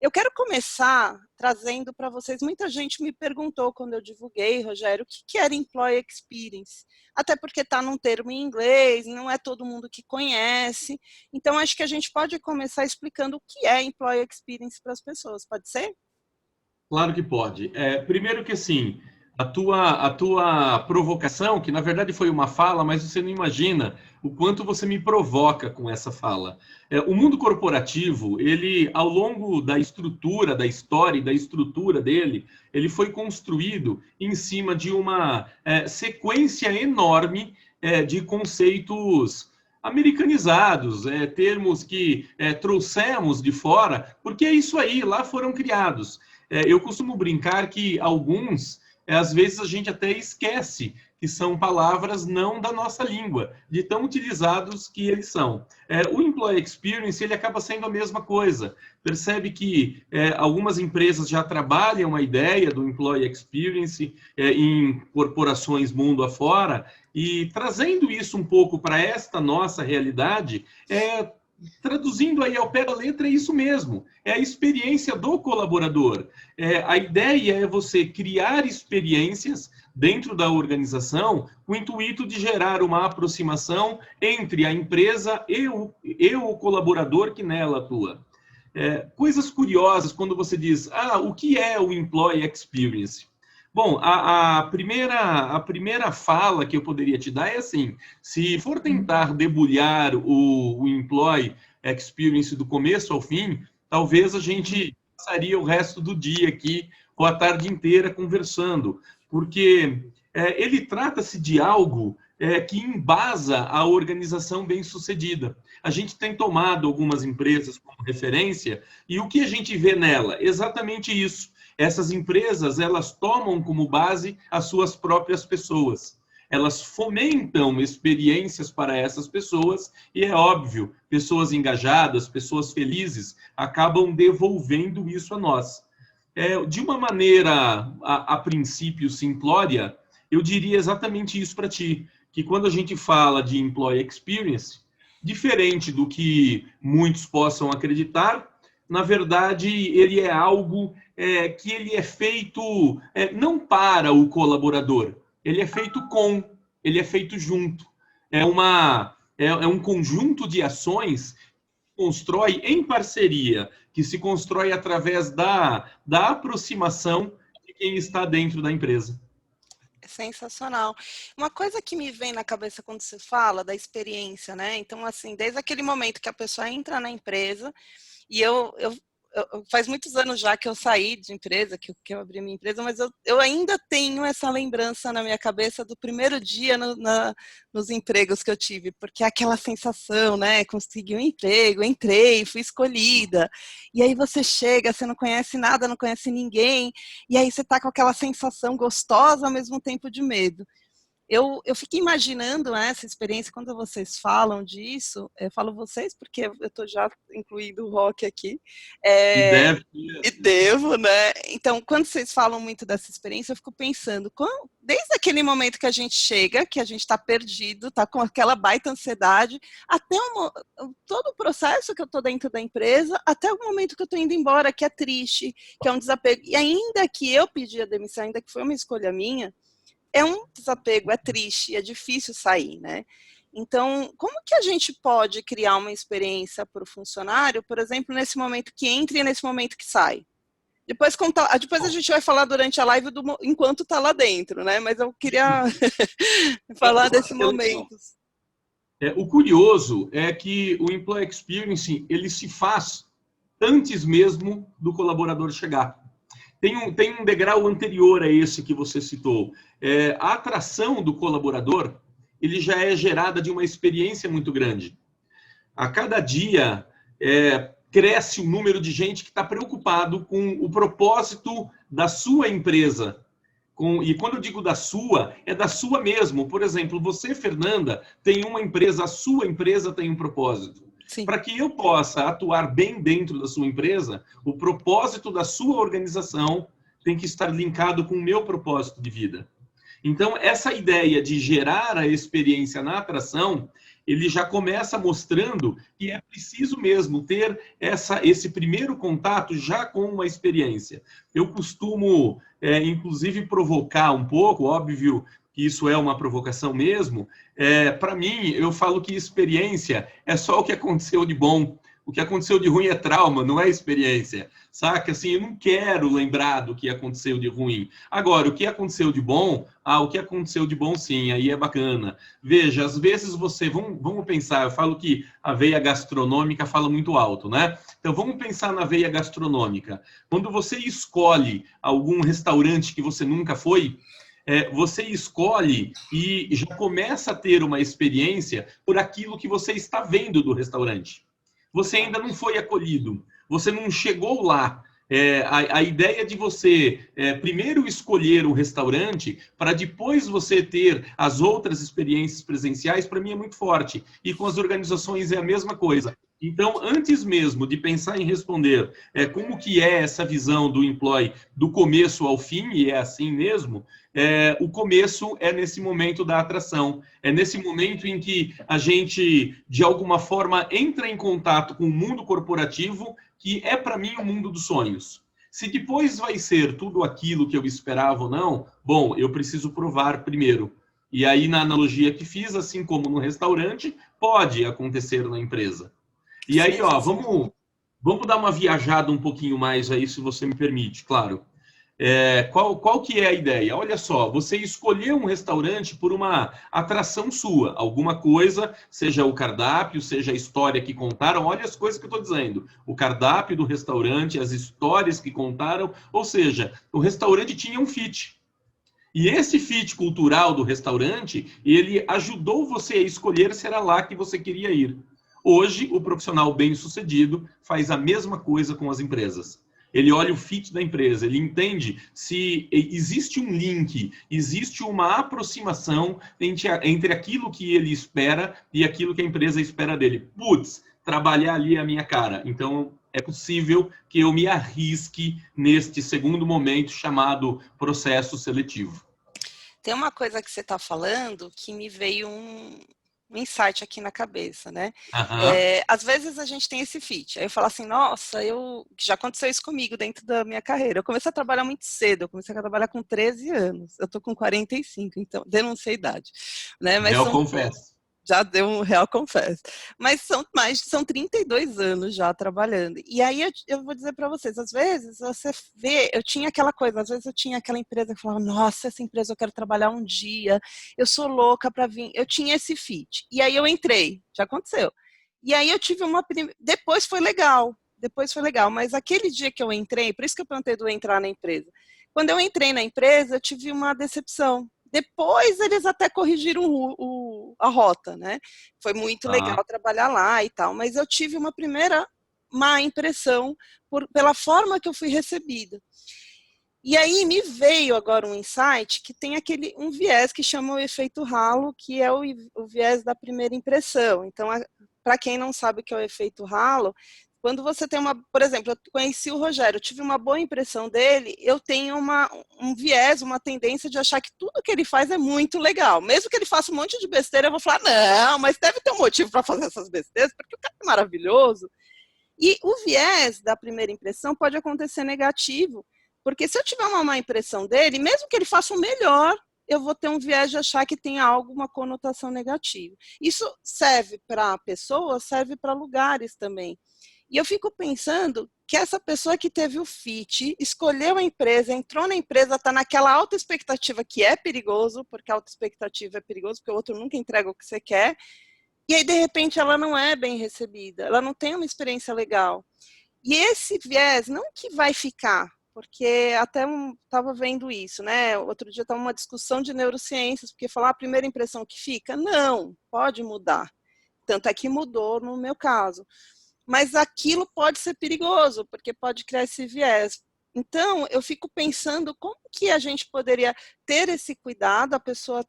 Eu quero começar trazendo para vocês, muita gente me perguntou quando eu divulguei, Rogério, o que era Employee Experience? Até porque está num termo em inglês, não é todo mundo que conhece. Então, acho que a gente pode começar explicando o que é Employee Experience para as pessoas, pode ser? Claro que pode. Primeiro que assim, a tua provocação, que na verdade foi uma fala, mas você não imagina o quanto você me provoca com essa fala. O mundo corporativo, ele, ao longo da estrutura, da história e da estrutura dele, ele foi construído em cima de uma sequência enorme de conceitos americanizados, termos que trouxemos de fora, porque é isso aí, lá foram criados. Eu costumo brincar que alguns, às vezes a gente até esquece que são palavras não da nossa língua, de tão utilizados que eles são. O Employee Experience, ele acaba sendo a mesma coisa. Percebe que algumas empresas já trabalham a ideia do Employee Experience em corporações mundo afora, e trazendo isso um pouco para esta nossa realidade, traduzindo aí ao pé da letra, é isso mesmo. É a experiência do colaborador. A ideia é você criar experiências dentro da organização com o intuito de gerar uma aproximação entre a empresa e o colaborador que nela atua. Coisas curiosas quando você diz, o que é o Employee Experience? Bom, a primeira fala que eu poderia te dar é assim, se for tentar debulhar o Employee Experience do começo ao fim, talvez a gente passaria o resto do dia aqui ou a tarde inteira conversando, porque ele trata-se de algo que embasa a organização bem-sucedida. A gente tem tomado algumas empresas como referência e o que a gente vê nela? Exatamente isso. Essas empresas, elas tomam como base as suas próprias pessoas. Elas fomentam experiências para essas pessoas e, é óbvio, pessoas engajadas, pessoas felizes, acabam devolvendo isso a nós. De uma maneira, a princípio, simplória, eu diria exatamente isso para ti, que quando a gente fala de Employee Experience, diferente do que muitos possam acreditar, na verdade, ele é algo que ele é feito não para o colaborador, ele é feito com, ele é feito junto. É um conjunto de ações que se constrói em parceria, que se constrói através da aproximação de quem está dentro da empresa. Sensacional. Uma coisa que me vem na cabeça quando você fala da experiência, né? Então, assim, desde aquele momento que a pessoa entra na empresa, e faz muitos anos já que eu saí de empresa, que eu abri minha empresa, mas eu ainda tenho essa lembrança na minha cabeça do primeiro dia nos empregos que eu tive, porque é aquela sensação, né? Consegui um emprego, entrei, fui escolhida, e aí você chega, você não conhece nada, não conhece ninguém, e aí você tá com aquela sensação gostosa ao mesmo tempo de medo. Eu fico imaginando essa experiência quando vocês falam disso, eu falo vocês porque eu estou já incluindo o rock aqui, E é, deve e ter. devo, né? Então, quando vocês falam muito dessa experiência, eu fico pensando, desde aquele momento que a gente chega, que a gente está perdido, está com aquela baita ansiedade, até todo o processo que eu estou dentro da empresa, até o momento que eu estou indo embora, que é triste, que é um desapego. E ainda que eu pedi a demissão, ainda que foi uma escolha minha, é um desapego, é triste, é difícil sair, né? Então, como que a gente pode criar uma experiência para o funcionário, por exemplo, nesse momento que entra e nesse momento que sai? Depois a gente vai falar durante a live enquanto está lá dentro, né? Mas eu queria falar desse É legal. momento. O curioso é que o Employee Experience ele se faz antes mesmo do colaborador chegar. Tem um degrau anterior a esse que você citou. A atração do colaborador ele já é gerada de uma experiência muito grande. A cada dia cresce o número de gente que está preocupado com o propósito da sua empresa. E quando eu digo da sua, é da sua mesmo. Por exemplo, você, Fernanda, tem uma empresa, a sua empresa tem um propósito. Sim. Para que eu possa atuar bem dentro da sua empresa, o propósito da sua organização tem que estar linkado com o meu propósito de vida. Então, essa ideia de gerar a experiência na atração, ele já começa mostrando que é preciso mesmo ter esse primeiro contato já com uma experiência. Eu costumo, inclusive, provocar um pouco, óbvio que isso é uma provocação mesmo. Para mim, eu falo que experiência é só o que aconteceu de bom. O que aconteceu de ruim é trauma, não é experiência. Saca? Assim, eu não quero lembrar do que aconteceu de ruim. Agora, o que aconteceu de bom? O que aconteceu de bom, sim, aí é bacana. Veja, às vezes vamos pensar, eu falo que a veia gastronômica fala muito alto, né? Então, vamos pensar na veia gastronômica. Quando você escolhe algum restaurante que você nunca foi, você escolhe e já começa a ter uma experiência por aquilo que você está vendo do restaurante. Você ainda não foi acolhido, você não chegou lá. A ideia de você primeiro escolher um restaurante para depois você ter as outras experiências presenciais, para mim é muito forte. E com as organizações é a mesma coisa. Então, antes mesmo de pensar em responder como que é essa visão do employee do começo ao fim, e é assim mesmo, o começo é nesse momento da atração, é nesse momento em que a gente, de alguma forma, entra em contato com o mundo corporativo, que é, para mim, o mundo dos sonhos. Se depois vai ser tudo aquilo que eu esperava ou não, bom, eu preciso provar primeiro. E aí, na analogia que fiz, assim como no restaurante, pode acontecer na empresa. E aí, ó, vamos dar uma viajada um pouquinho mais aí, se você me permite, claro. Qual que é a ideia? Olha só, você escolheu um restaurante por uma atração sua, alguma coisa, seja o cardápio, seja a história que contaram, olha as coisas que eu estou dizendo, o cardápio do restaurante, as histórias que contaram, ou seja, o restaurante tinha um fit. E esse fit cultural do restaurante, ele ajudou você a escolher se era lá que você queria ir. Hoje, o profissional bem-sucedido faz a mesma coisa com as empresas. Ele olha o fit da empresa, ele entende se existe um link, existe uma aproximação entre aquilo que ele espera e aquilo que a empresa espera dele. Putz, trabalhar ali é a minha cara. Então, é possível que eu me arrisque neste segundo momento chamado processo seletivo. Tem uma coisa que você está falando que me veio um insight aqui na cabeça, né? Às vezes a gente tem esse fit. Aí eu falo assim, nossa, já aconteceu isso comigo dentro da minha carreira. Eu comecei a trabalhar muito cedo, eu comecei a trabalhar com 13 anos. Eu tô com 45, então denunciei a idade. Né? Mas Eu confesso. Já deu um real confesso. Mas são 32 anos já trabalhando. E aí eu vou dizer para vocês, às vezes você vê, eu tinha aquela coisa, às vezes eu tinha aquela empresa que falava, nossa, essa empresa eu quero trabalhar um dia, eu sou louca para vir. Eu tinha esse fit. E aí eu entrei, já aconteceu. E aí eu tive depois foi legal, mas aquele dia que eu entrei, por isso que eu perguntei do entrar na empresa. Quando eu entrei na empresa, eu tive uma decepção. Depois eles até corrigiram a rota, né? Foi muito legal trabalhar lá e tal, mas eu tive uma primeira má impressão pela forma que eu fui recebida. E aí me veio agora um insight que tem um viés que chama o efeito halo, que é o viés da primeira impressão. Então, para quem não sabe o que é o efeito halo, quando você tem por exemplo, eu conheci o Rogério, eu tive uma boa impressão dele, eu tenho um viés, uma tendência de achar que tudo que ele faz é muito legal. Mesmo que ele faça um monte de besteira, eu vou falar, não, mas deve ter um motivo para fazer essas besteiras, porque o cara é maravilhoso. E o viés da primeira impressão pode acontecer negativo, porque se eu tiver uma má impressão dele, mesmo que ele faça o melhor, eu vou ter um viés de achar que tem alguma conotação negativa. Isso serve para pessoas, serve para lugares também. E eu fico pensando que essa pessoa que teve o fit, escolheu a empresa, entrou na empresa, está naquela alta expectativa que é perigoso, porque a alta expectativa é perigoso, porque o outro nunca entrega o que você quer, e aí, de repente, ela não é bem recebida, ela não tem uma experiência legal. E esse viés, não que vai ficar, porque até estava vendo isso, né? Outro dia estava uma discussão de neurociências, porque falar a primeira impressão que fica, não, pode mudar. Tanto é que mudou no meu caso. Mas aquilo pode ser perigoso, porque pode criar esse viés. Então, eu fico pensando como que a gente poderia ter esse cuidado, a pessoa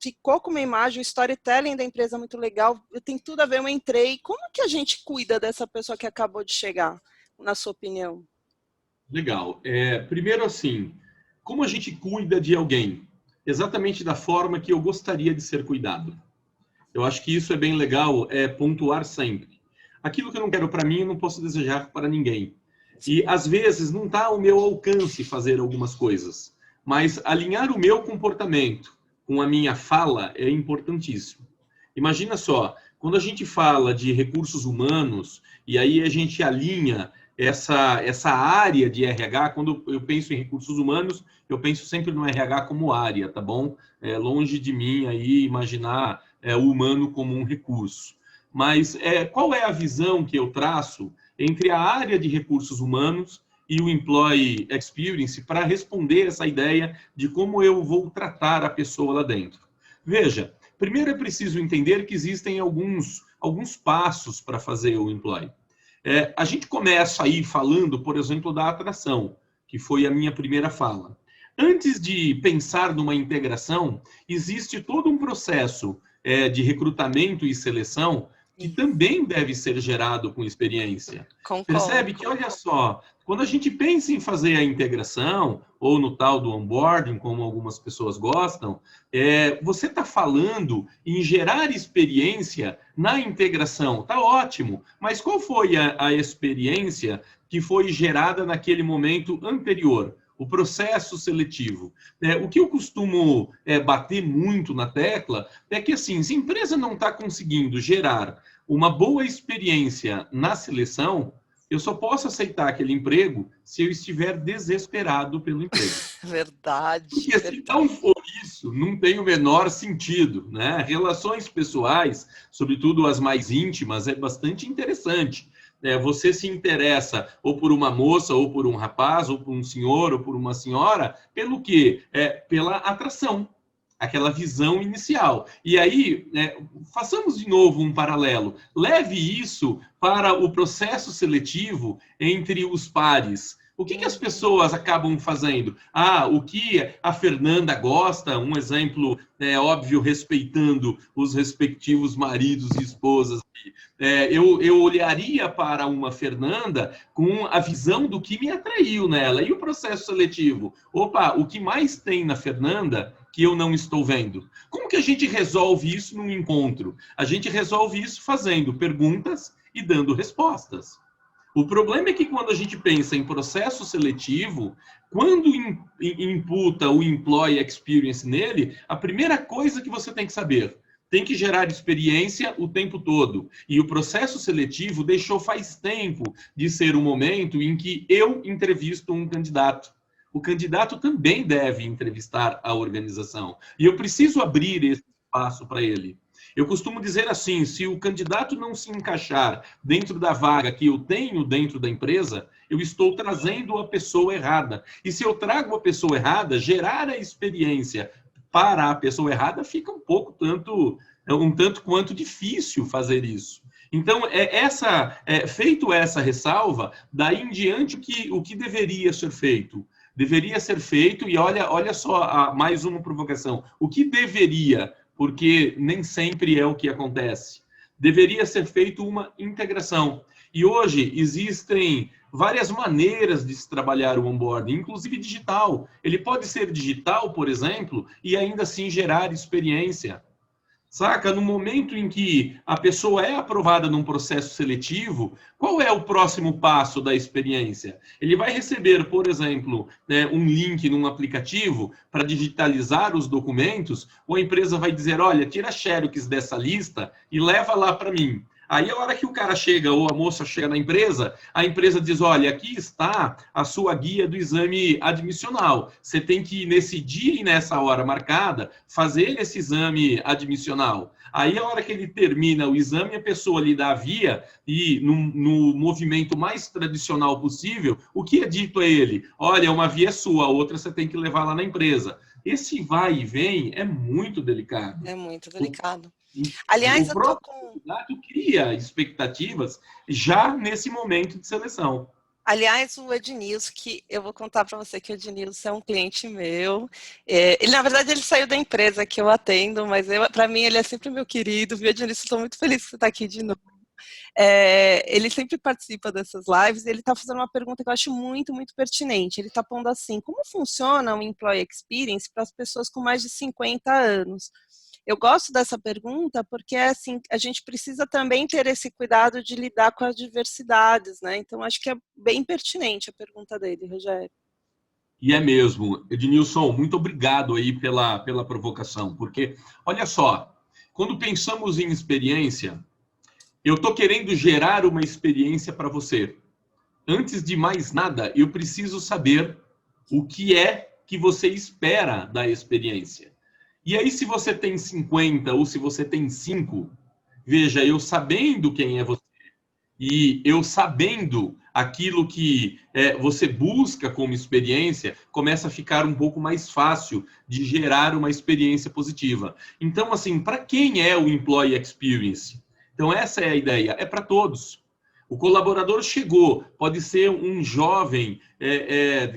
ficou com uma imagem, o storytelling da empresa é muito legal, tem tudo a ver, eu entrei. Como que a gente cuida dessa pessoa que acabou de chegar, na sua opinião? Legal. Primeiro, assim, como a gente cuida de alguém? Exatamente da forma que eu gostaria de ser cuidado. Eu acho que isso é bem legal, é pontuar sempre. Aquilo que eu não quero para mim, eu não posso desejar para ninguém. E, às vezes, não está ao meu alcance fazer algumas coisas, mas alinhar o meu comportamento com a minha fala é importantíssimo. Imagina só, quando a gente fala de recursos humanos, e aí a gente alinha essa área de RH, quando eu penso em recursos humanos, eu penso sempre no RH como área, tá bom? É longe de mim aí imaginar o humano como um recurso. Mas qual é a visão que eu traço entre a área de recursos humanos e o Employee Experience para responder essa ideia de como eu vou tratar a pessoa lá dentro? Veja, primeiro é preciso entender que existem alguns passos para fazer o Employee. A gente começa aí falando, por exemplo, da atração, que foi a minha primeira fala. Antes de pensar numa integração, existe todo um processo de recrutamento e seleção que também deve ser gerado com experiência. Concordo. Percebe que, olha só, quando a gente pensa em fazer a integração, ou no tal do onboarding, como algumas pessoas gostam, você está falando em gerar experiência na integração. Tá ótimo, mas qual foi a experiência que foi gerada naquele momento anterior? O processo seletivo. O que eu costumo bater muito na tecla é que, assim, se a empresa não está conseguindo gerar uma boa experiência na seleção, eu só posso aceitar aquele emprego se eu estiver desesperado pelo emprego. Verdade, Porque se não for isso, não tem o menor sentido, né? Relações pessoais, sobretudo as mais íntimas, é bastante interessante. Você se interessa ou por uma moça, ou por um rapaz, ou por um senhor, ou por uma senhora, pelo quê? Pela atração, aquela visão inicial. E aí, façamos de novo um paralelo. Leve isso para o processo seletivo entre os pares. O que as pessoas acabam fazendo? O que a Fernanda gosta, um exemplo óbvio, respeitando os respectivos maridos e esposas. Eu olharia para uma Fernanda com a visão do que me atraiu nela. E o processo seletivo? Opa, o que mais tem na Fernanda que eu não estou vendo? Como que a gente resolve isso num encontro? A gente resolve isso fazendo perguntas e dando respostas. O problema é que quando a gente pensa em processo seletivo, quando imputa o Employee Experience nele, a primeira coisa que você tem que saber, tem que gerar experiência o tempo todo. E o processo seletivo deixou faz tempo de ser o momento em que eu entrevisto um candidato. O candidato também deve entrevistar a organização. E eu preciso abrir esse espaço para ele. Eu costumo dizer assim, se o candidato não se encaixar dentro da vaga que eu tenho dentro da empresa, eu estou trazendo a pessoa errada. E se eu trago a pessoa errada, gerar a experiência para a pessoa errada fica um tanto quanto difícil fazer isso. Então, feito essa ressalva, daí em diante o que deveria ser feito? Deveria ser feito, e olha só mais uma provocação, o que deveria, porque nem sempre é o que acontece. Deveria ser feita uma integração. E hoje existem várias maneiras de se trabalhar o onboarding, inclusive digital. Ele pode ser digital, por exemplo, e ainda assim gerar experiência. Saca? No momento em que a pessoa é aprovada num processo seletivo, qual é o próximo passo da experiência? Ele vai receber, por exemplo, um link num aplicativo para digitalizar os documentos, ou a empresa vai dizer, olha, tira xerox dessa lista e leva lá para mim. Aí, a hora que o cara chega, ou a moça chega na empresa, a empresa diz, olha, aqui está a sua guia do exame admissional. Você tem que, nesse dia e nessa hora marcada, fazer esse exame admissional. Aí, a hora que ele termina o exame, a pessoa lhe dá a via e, no movimento mais tradicional possível, o que é dito a ele? Olha, uma via é sua, a outra você tem que levar lá na empresa. Esse vai e vem é muito delicado. É muito delicado. O Aliás, eu tô próprio com... candidato cria expectativas já nesse momento de seleção. Aliás, o Ednilson, que eu vou contar para você que o Ednilson é um cliente meu. Ele, na verdade, ele saiu da empresa que eu atendo, mas para mim ele é sempre meu querido. Viu, Ednilson? Estou muito feliz que você está aqui de novo. Ele sempre participa dessas lives e ele está fazendo uma pergunta que eu acho muito, muito pertinente. Ele está pondo assim, como funciona o Employee Experience para as pessoas com mais de 50 anos? Eu gosto dessa pergunta porque, assim, a gente precisa também ter esse cuidado de lidar com as diversidades, né? Então, acho que é bem pertinente a pergunta dele, Rogério. E é mesmo. Ednilson, muito obrigado aí pela provocação, porque, olha só, quando pensamos em experiência, eu estou querendo gerar uma experiência para você. Antes de mais nada, eu preciso saber o que é que você espera da experiência. E aí, se você tem 50 ou se você tem 5, veja, eu sabendo quem é você e eu sabendo aquilo que você busca como experiência, começa a ficar um pouco mais fácil de gerar uma experiência positiva. Então, assim, para quem é o Employee Experience? Então, essa é a ideia, é para todos. O colaborador chegou, pode ser um jovem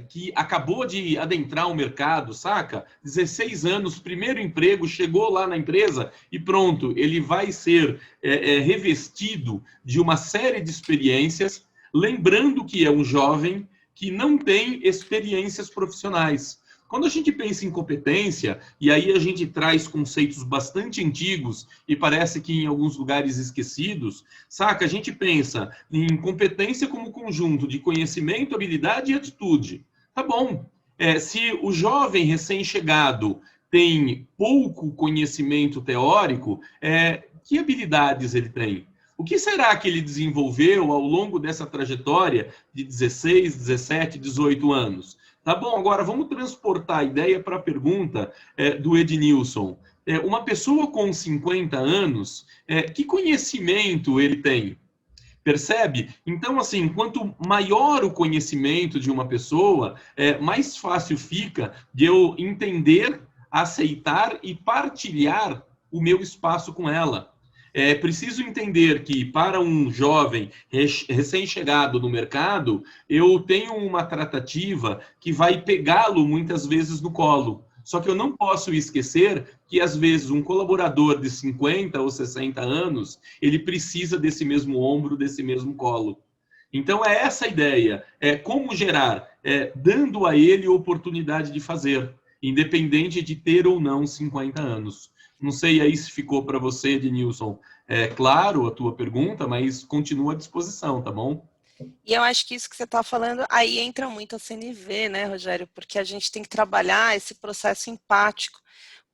que acabou de adentrar o mercado, saca? 16 anos, primeiro emprego, chegou lá na empresa e pronto, ele vai ser revestido de uma série de experiências, lembrando que é um jovem que não tem experiências profissionais. Quando a gente pensa em competência, e aí a gente traz conceitos bastante antigos e parece que em alguns lugares esquecidos, saca? A gente pensa em competência como conjunto de conhecimento, habilidade e atitude. Tá bom. Se o jovem recém-chegado tem pouco conhecimento teórico, que habilidades ele tem? O que será que ele desenvolveu ao longo dessa trajetória de 16, 17, 18 anos? Tá bom, agora vamos transportar a ideia para a pergunta do Ednilson. Uma pessoa com 50 anos, que conhecimento ele tem? Percebe? Então, assim, quanto maior o conhecimento de uma pessoa, mais fácil fica de eu entender, aceitar e partilhar o meu espaço com ela. É preciso entender que, para um jovem recém-chegado no mercado, eu tenho uma tratativa que vai pegá-lo muitas vezes no colo. Só que eu não posso esquecer que, às vezes, um colaborador de 50 ou 60 anos, ele precisa desse mesmo ombro, desse mesmo colo. Então, é essa a ideia. É como gerar, dando a ele oportunidade de fazer, independente de ter ou não 50 anos. Não sei aí se ficou para você, Ednilson, claro a tua pergunta, mas continua à disposição, tá bom? E eu acho que isso que você está falando, aí entra muito a CNV, né, Rogério? Porque a gente tem que trabalhar esse processo empático,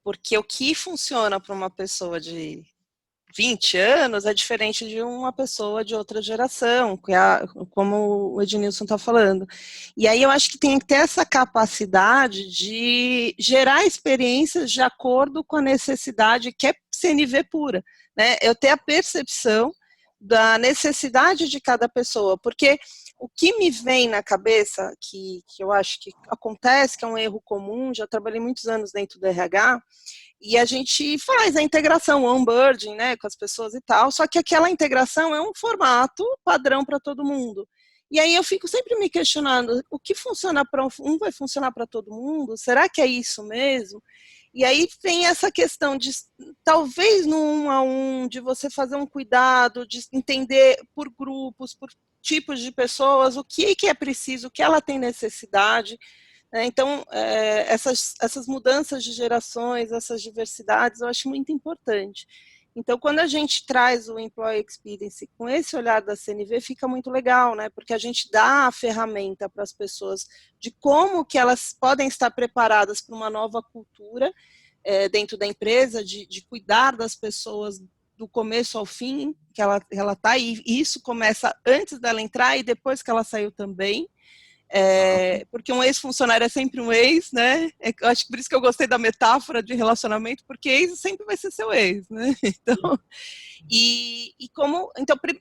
porque o que funciona para uma pessoa de 20 anos é diferente de uma pessoa de outra geração, como o Ednilson está falando. E aí eu acho que tem que ter essa capacidade de gerar experiências de acordo com a necessidade, que é CNV pura, né? Eu ter a percepção da necessidade de cada pessoa, porque o que me vem na cabeça, que eu acho que acontece, que é um erro comum, já trabalhei muitos anos dentro do RH, e a gente faz a integração, o onboarding, né, com as pessoas e tal, só que aquela integração é um formato padrão para todo mundo. E aí eu fico sempre me questionando, o que funciona para um vai funcionar para todo mundo? Será que é isso mesmo? E aí vem essa questão de, talvez no 1 a 1, de você fazer um cuidado, de entender por grupos, por tipos de pessoas, o que é preciso, o que ela tem necessidade. Então, essas mudanças de gerações, essas diversidades, eu acho muito importante. Então, quando a gente traz o Employee Experience com esse olhar da CNV, fica muito legal, né? Porque a gente dá a ferramenta para as pessoas de como que elas podem estar preparadas para uma nova cultura dentro da empresa, de cuidar das pessoas do começo ao fim, que ela está, e isso começa antes dela entrar e depois que ela saiu também. Porque um ex-funcionário é sempre um ex, né? Eu acho que por isso que eu gostei da metáfora de relacionamento, porque ex sempre vai ser seu ex, né? Então,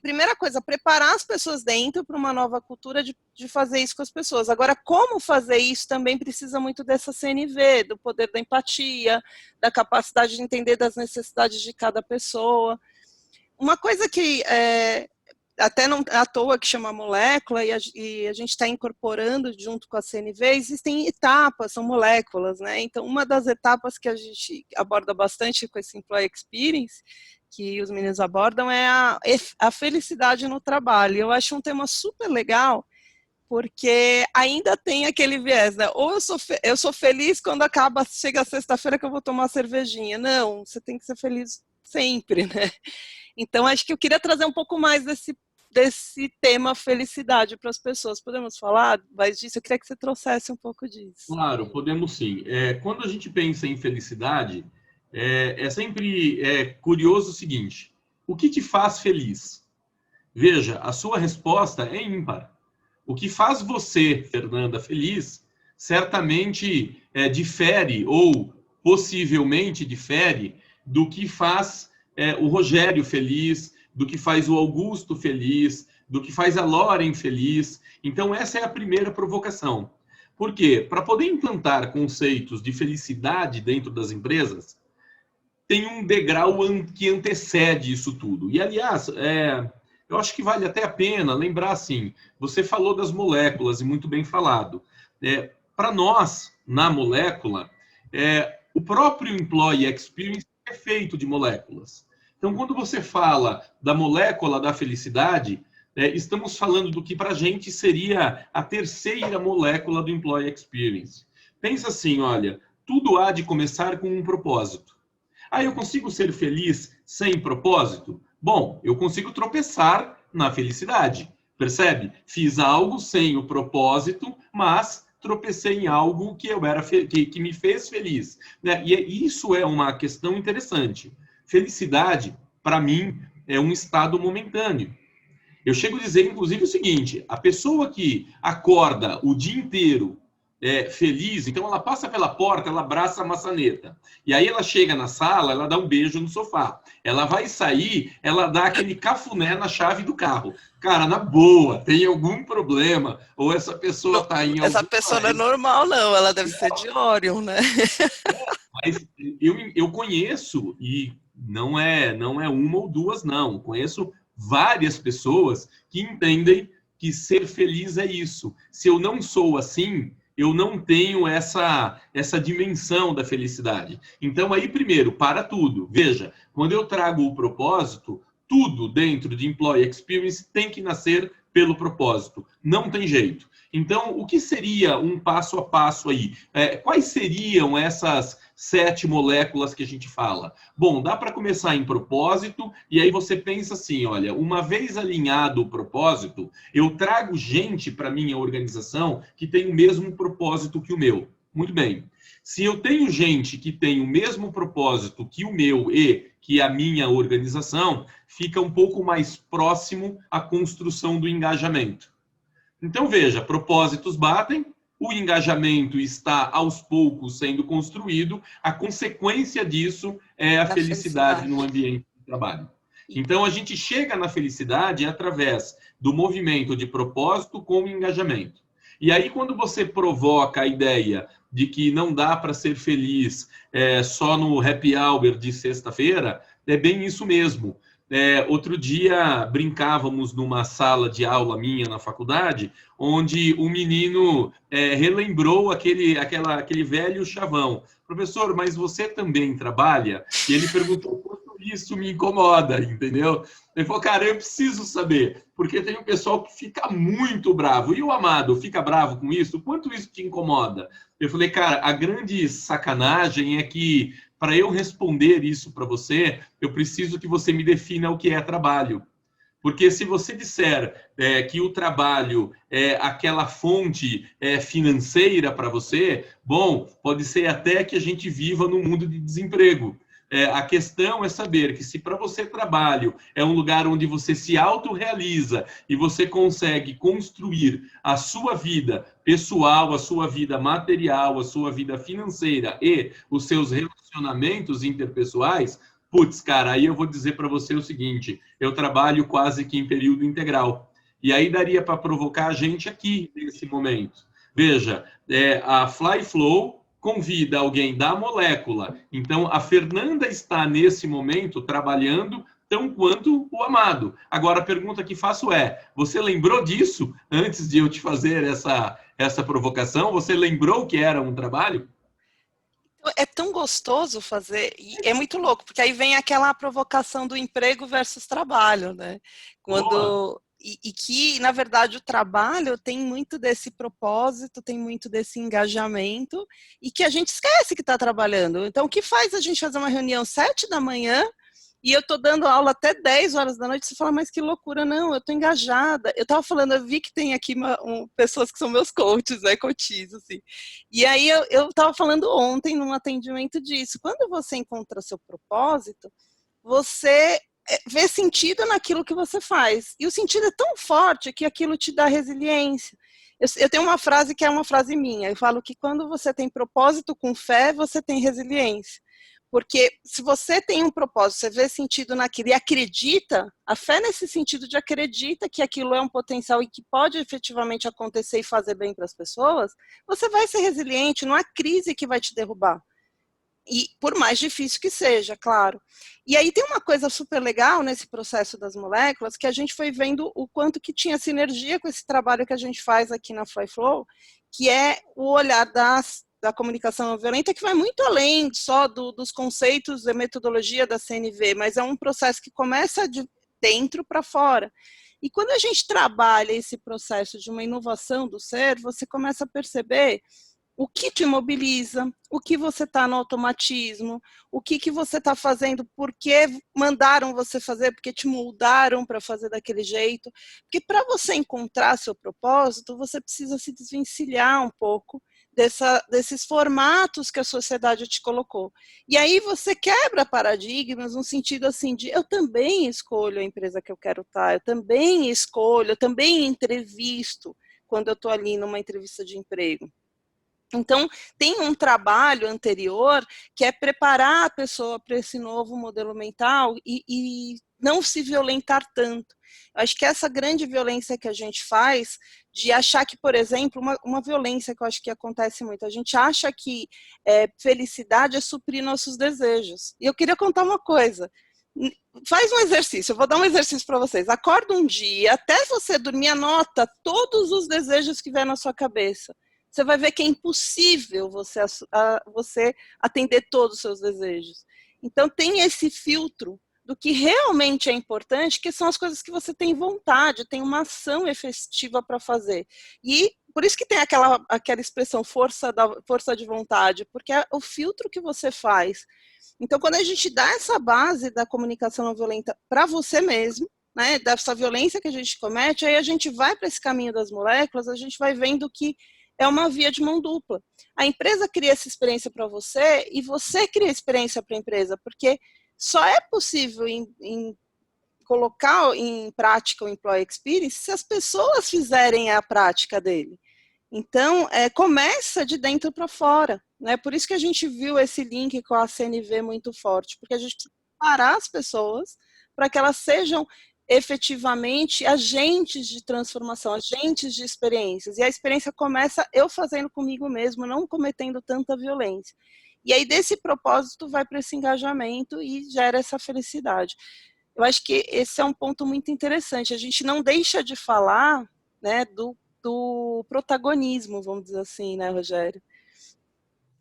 primeira coisa, preparar as pessoas dentro para uma nova cultura de fazer isso com as pessoas. Agora, como fazer isso também precisa muito dessa CNV, do poder da empatia, da capacidade de entender das necessidades de cada pessoa. Uma coisa que até não à toa que chama molécula, e a gente está incorporando junto com a CNV, existem etapas, são moléculas, né? Então, uma das etapas que a gente aborda bastante com esse Employee Experience, que os meninos abordam, é a felicidade no trabalho. Eu acho um tema super legal, porque ainda tem aquele viés, né? Ou eu sou feliz quando chega a sexta-feira que eu vou tomar uma cervejinha. Não, você tem que ser feliz sempre, né? Então, acho que eu queria trazer um pouco mais desse tema felicidade para as pessoas. Podemos falar mais disso? Eu queria que você trouxesse um pouco disso. Claro, podemos sim. Quando a gente pensa em felicidade, é sempre curioso o seguinte: o que te faz feliz? Veja, a sua resposta é ímpar. O que faz você, Fernanda, feliz, certamente difere ou possivelmente difere do que faz o Rogério feliz, do que faz o Augusto feliz, do que faz a Loren feliz. Então, essa é a primeira provocação. Por quê? Para poder implantar conceitos de felicidade dentro das empresas, tem um degrau que antecede isso tudo. E, aliás, eu acho que vale até a pena lembrar assim, você falou das moléculas, e muito bem falado. Para nós, na molécula, o próprio Employee Experience é feito de moléculas. Então, quando você fala da molécula da felicidade, estamos falando do que para a gente seria a terceira molécula do Employee Experience. Pensa assim, olha, tudo há de começar com um propósito. Eu consigo ser feliz sem propósito? Bom, eu consigo tropeçar na felicidade, percebe? Fiz algo sem o propósito, mas tropecei em algo que me fez feliz, né? E isso é uma questão interessante. Felicidade, para mim, é um estado momentâneo. Eu chego a dizer, inclusive, o seguinte: a pessoa que acorda o dia inteiro feliz, então ela passa pela porta, ela abraça a maçaneta. E aí ela chega na sala, ela dá um beijo no sofá. Ela vai sair, ela dá aquele cafuné na chave do carro. Cara, na boa, tem algum problema? Ou essa pessoa está em Essa alguma... pessoa não é normal, não. Ela deve ser de Orion, né? Mas eu conheço, e não é uma ou duas, não. Conheço várias pessoas que entendem que ser feliz é isso. Se eu não sou assim, eu não tenho essa dimensão da felicidade. Então, aí, primeiro, para tudo. Veja, quando eu trago o propósito, tudo dentro de Employee Experience tem que nascer pelo propósito. Não tem jeito. Então, o que seria um passo a passo aí? Quais seriam essas 7 moléculas que a gente fala? Bom, dá para começar em propósito, e aí você pensa assim, olha, uma vez alinhado o propósito, eu trago gente para minha organização que tem o mesmo propósito que o meu. Muito bem. Se eu tenho gente que tem o mesmo propósito que o meu e que a minha organização, fica um pouco mais próximo à construção do engajamento. Então, veja, propósitos batem, o engajamento está aos poucos sendo construído, a consequência disso é a felicidade no ambiente de trabalho. Então, a gente chega na felicidade através do movimento de propósito com o engajamento. E aí, quando você provoca a ideia de que não dá para ser feliz só no happy hour de sexta-feira, é bem isso mesmo. Outro dia brincávamos numa sala de aula minha na faculdade, onde o menino relembrou aquele velho chavão. Professor, mas você também trabalha? E ele perguntou, quanto isso me incomoda, entendeu? Ele falou, cara, eu preciso saber, porque tem um pessoal que fica muito bravo. E o Amado, fica bravo com isso? Quanto isso te incomoda? Eu falei, cara, a grande sacanagem é que para eu responder isso para você, eu preciso que você me defina o que é trabalho. Porque se você disser que o trabalho é aquela fonte financeira para você, bom, pode ser até que a gente viva num mundo de desemprego. A questão é saber que se para você trabalho é um lugar onde você se autorrealiza e você consegue construir a sua vida pessoal, a sua vida material, a sua vida financeira e os seus relacionamentos interpessoais, putz, cara, aí eu vou dizer para você o seguinte, eu trabalho quase que em período integral. E aí daria para provocar a gente aqui, nesse momento. Veja, a Fly Flow convida alguém da molécula. Então, a Fernanda está, nesse momento, trabalhando tão quanto o Amado. Agora, a pergunta que faço é, você lembrou disso antes de eu te fazer essa provocação? Você lembrou que era um trabalho? É tão gostoso fazer, e é muito louco, porque aí vem aquela provocação do emprego versus trabalho, né? Boa. Quando e que, na verdade, o trabalho tem muito desse propósito, tem muito desse engajamento, e que a gente esquece que está trabalhando. Então, o que faz a gente fazer uma reunião 7 da manhã, e eu estou dando aula até 10 horas da noite, você fala, mas que loucura, não, eu estou engajada. Eu estava falando, eu vi que tem aqui pessoas que são meus coaches, né, coaches, assim. E aí eu estava falando ontem num atendimento disso. Quando você encontra seu propósito, você vê sentido naquilo que você faz. E o sentido é tão forte que aquilo te dá resiliência. Eu tenho uma frase que é uma frase minha. Eu falo que quando você tem propósito com fé, você tem resiliência. Porque se você tem um propósito, você vê sentido naquilo e acredita, a fé nesse sentido de acredita que aquilo é um potencial e que pode efetivamente acontecer e fazer bem para as pessoas, você vai ser resiliente, não há crise que vai te derrubar. E por mais difícil que seja, claro. E aí tem uma coisa super legal nesse processo das moléculas, que a gente foi vendo o quanto que tinha sinergia com esse trabalho que a gente faz aqui na FlyFlow, que é o olhar da comunicação não violenta, que vai muito além só dos conceitos da metodologia da CNV, mas é um processo que começa de dentro para fora. E quando a gente trabalha esse processo de uma inovação do ser, você começa a perceber o que te mobiliza, o que você está no automatismo, o que você está fazendo, porque mandaram você fazer, porque te moldaram para fazer daquele jeito. Porque para você encontrar seu propósito, você precisa se desvencilhar um pouco desses formatos que a sociedade te colocou. E aí você quebra paradigmas no sentido assim de eu também escolho a empresa que eu quero estar, eu também escolho, eu também entrevisto quando eu estou ali numa entrevista de emprego. Então, tem um trabalho anterior que é preparar a pessoa para esse novo modelo mental e não se violentar tanto. Eu acho que essa grande violência que a gente faz, de achar que, por exemplo, uma violência que eu acho que acontece muito, a gente acha que felicidade é suprir nossos desejos. E eu queria contar uma coisa. Faz um exercício, eu vou dar um exercício para vocês. Acorda um dia, até você dormir, anota todos os desejos que vem na sua cabeça. Você vai ver que é impossível você atender todos os seus desejos. Então, tem esse filtro do que realmente é importante, que são as coisas que você tem vontade, tem uma ação efetiva para fazer. E por isso que tem aquela expressão força de vontade, porque é o filtro que você faz. Então, quando a gente dá essa base da comunicação não violenta para você mesmo, né, dessa violência que a gente comete, aí a gente vai para esse caminho das moléculas, a gente vai vendo que é uma via de mão dupla. A empresa cria essa experiência para você e você cria experiência para a empresa, porque só é possível colocar em prática o Employee Experience se as pessoas fizerem a prática dele. Então, começa de dentro para fora. Né? Por isso que a gente viu esse link com a CNV muito forte, porque a gente precisa preparar as pessoas para que elas sejam efetivamente agentes de transformação, agentes de experiências. E a experiência começa eu fazendo comigo mesmo, não cometendo tanta violência. E aí, desse propósito, vai para esse engajamento e gera essa felicidade. Eu acho que esse é um ponto muito interessante. A gente não deixa de falar, né, do protagonismo, vamos dizer assim, né, Rogério?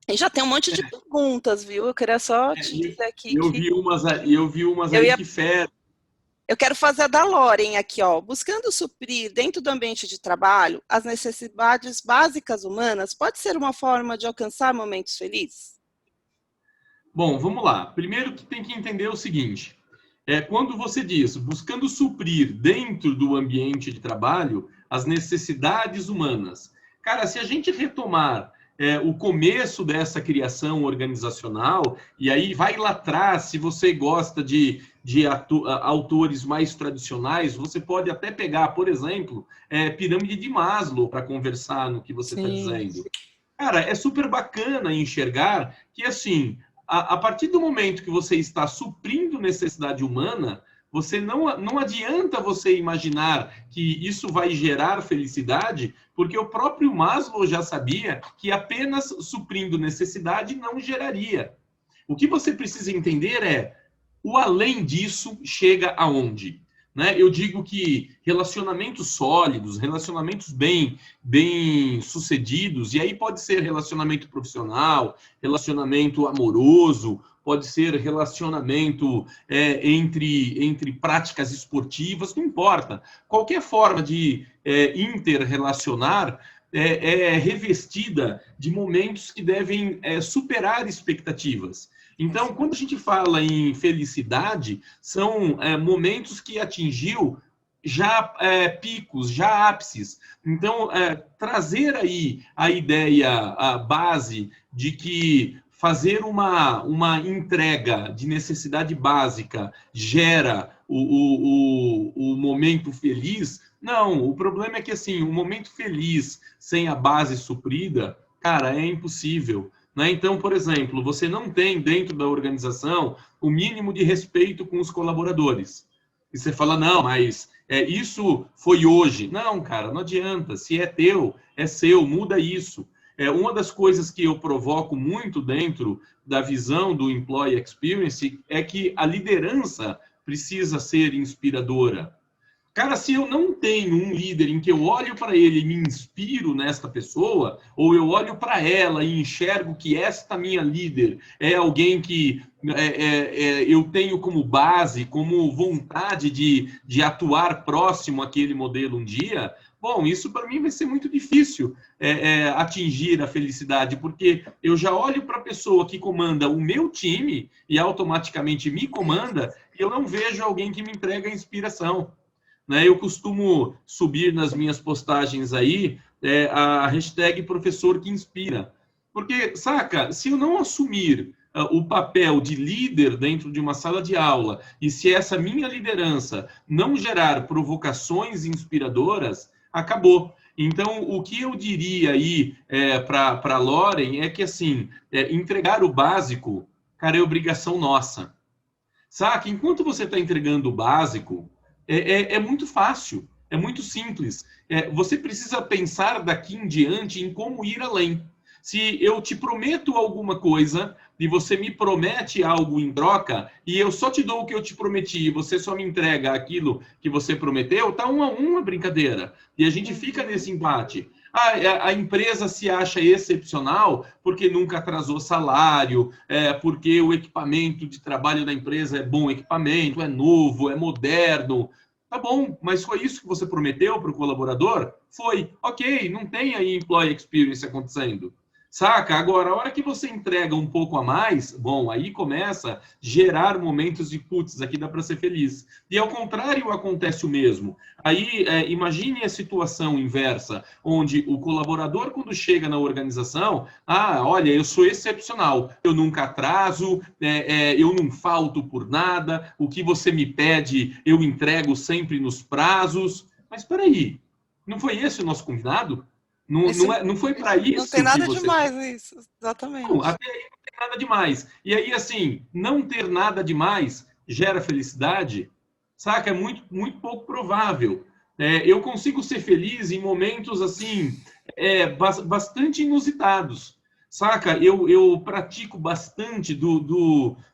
E já tem um monte de perguntas, viu? Eu queria só te dizer aqui eu vi umas aí que ferem. Eu quero fazer a da Loren aqui, ó. Buscando suprir dentro do ambiente de trabalho as necessidades básicas humanas, pode ser uma forma de alcançar momentos felizes? Bom, vamos lá. Primeiro que tem que entender o seguinte. Quando você diz buscando suprir dentro do ambiente de trabalho as necessidades humanas. Cara, se a gente retomar o começo dessa criação organizacional, e aí vai lá atrás, se você gosta de autores mais tradicionais, você pode até pegar, por exemplo, Pirâmide de Maslow para conversar no que você está dizendo. Cara, é super bacana enxergar que, assim, a partir do momento que você está suprindo necessidade humana, você não adianta você imaginar que isso vai gerar felicidade, porque o próprio Maslow já sabia que apenas suprindo necessidade não geraria. O que você precisa entender é o além disso chega aonde? Né? Eu digo que relacionamentos sólidos, relacionamentos bem sucedidos, e aí pode ser relacionamento profissional, relacionamento amoroso, pode ser relacionamento entre práticas esportivas, não importa. Qualquer forma de interrelacionar é revestida de momentos que devem superar expectativas. Então, quando a gente fala em felicidade, são momentos que atingiu já picos, já ápices. Então, trazer aí a ideia, a base de que fazer uma entrega de necessidade básica gera o momento feliz, não. O problema é que, assim, o momento feliz sem a base suprida, cara, é impossível. Né? Então, por exemplo, você não tem dentro da organização o mínimo de respeito com os colaboradores. E você fala, não, mas isso foi hoje. Não, cara, não adianta. Se é teu, é seu, muda isso. Uma das coisas que eu provoco muito dentro da visão do Employee Experience é que a liderança precisa ser inspiradora. Cara, se eu não tenho um líder em que eu olho para ele e me inspiro nesta pessoa, ou eu olho para ela e enxergo que esta minha líder é alguém que eu tenho como base, como vontade de atuar próximo àquele modelo um dia, bom, isso para mim vai ser muito difícil atingir a felicidade, porque eu já olho para a pessoa que comanda o meu time e automaticamente me comanda, e eu não vejo alguém que me entrega inspiração. Né? Eu costumo subir nas minhas postagens aí a hashtag professor que inspira. Porque, saca, se eu não assumir o papel de líder dentro de uma sala de aula e se essa minha liderança não gerar provocações inspiradoras, acabou. Então, o que eu diria aí para a Lauren é que, assim, entregar o básico, cara, é obrigação nossa. Saca? Enquanto você está entregando o básico, é muito fácil, é muito simples. Você precisa pensar daqui em diante em como ir além. Se eu te prometo alguma coisa e você me promete algo em troca e eu só te dou o que eu te prometi e você só me entrega aquilo que você prometeu, tá 1-1 a brincadeira. E a gente fica nesse embate. A empresa se acha excepcional porque nunca atrasou salário, porque o equipamento de trabalho da empresa é bom equipamento, é novo, é moderno. Tá bom, mas foi isso que você prometeu para o colaborador? Foi. Ok, não tem aí employee experience acontecendo. Saca? Agora, a hora que você entrega um pouco a mais, bom, aí começa a gerar momentos de putz, aqui dá para ser feliz. E ao contrário, acontece o mesmo. Aí, imagine a situação inversa, onde o colaborador, quando chega na organização, olha, eu sou excepcional, eu nunca atraso, eu não falto por nada, o que você me pede, eu entrego sempre nos prazos. Mas espera aí, não foi esse o nosso combinado? Não foi para Não tem isso que nada você... demais isso, Não, exatamente. até aí não tem nada demais. E aí, assim, não ter nada demais gera felicidade, saca? É muito, muito pouco provável. Eu consigo ser feliz em momentos, assim, bastante inusitados, saca? Eu pratico bastante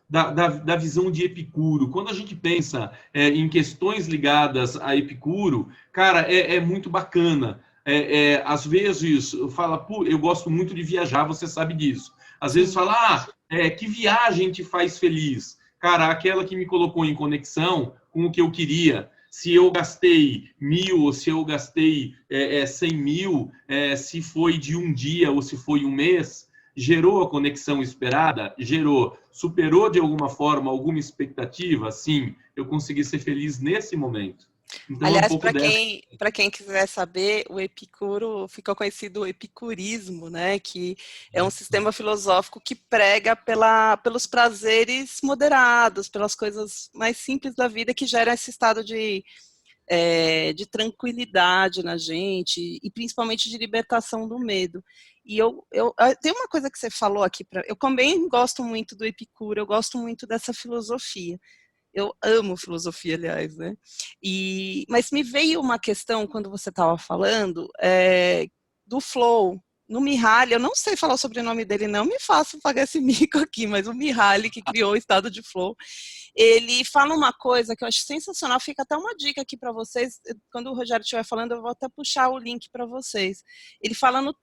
da visão de Epicuro. Quando a gente pensa em questões ligadas a Epicuro, cara, é muito bacana. Às vezes fala, eu gosto muito de viajar, você sabe disso. Às vezes Sim. fala, que viagem te faz feliz? Cara, aquela que me colocou em conexão com o que eu queria. Se eu gastei 1.000 ou se eu gastei 100.000, se foi de um dia ou se foi um mês, gerou a conexão esperada? Gerou. Superou de alguma forma alguma expectativa? Sim, eu consegui ser feliz nesse momento. Então é um Aliás, pouco dessa. para quem quiser saber, o Epicuro ficou conhecido o epicurismo, né? Que é um sistema filosófico que prega pelos prazeres moderados, pelas coisas mais simples da vida que geram esse estado de tranquilidade na gente e principalmente de libertação do medo. E tem uma coisa que você falou aqui, eu também gosto muito do Epicuro, eu gosto muito dessa filosofia. Eu amo filosofia, aliás, né? Mas me veio uma questão quando você estava falando do flow. No Mihaly, eu não sei falar o sobrenome dele, não me faço pagar esse mico aqui, mas o Mihaly, que criou o estado de flow, ele fala uma coisa que eu acho sensacional, fica até uma dica aqui para vocês, quando o Rogério estiver falando, eu vou até puxar o link para vocês. Ele fala no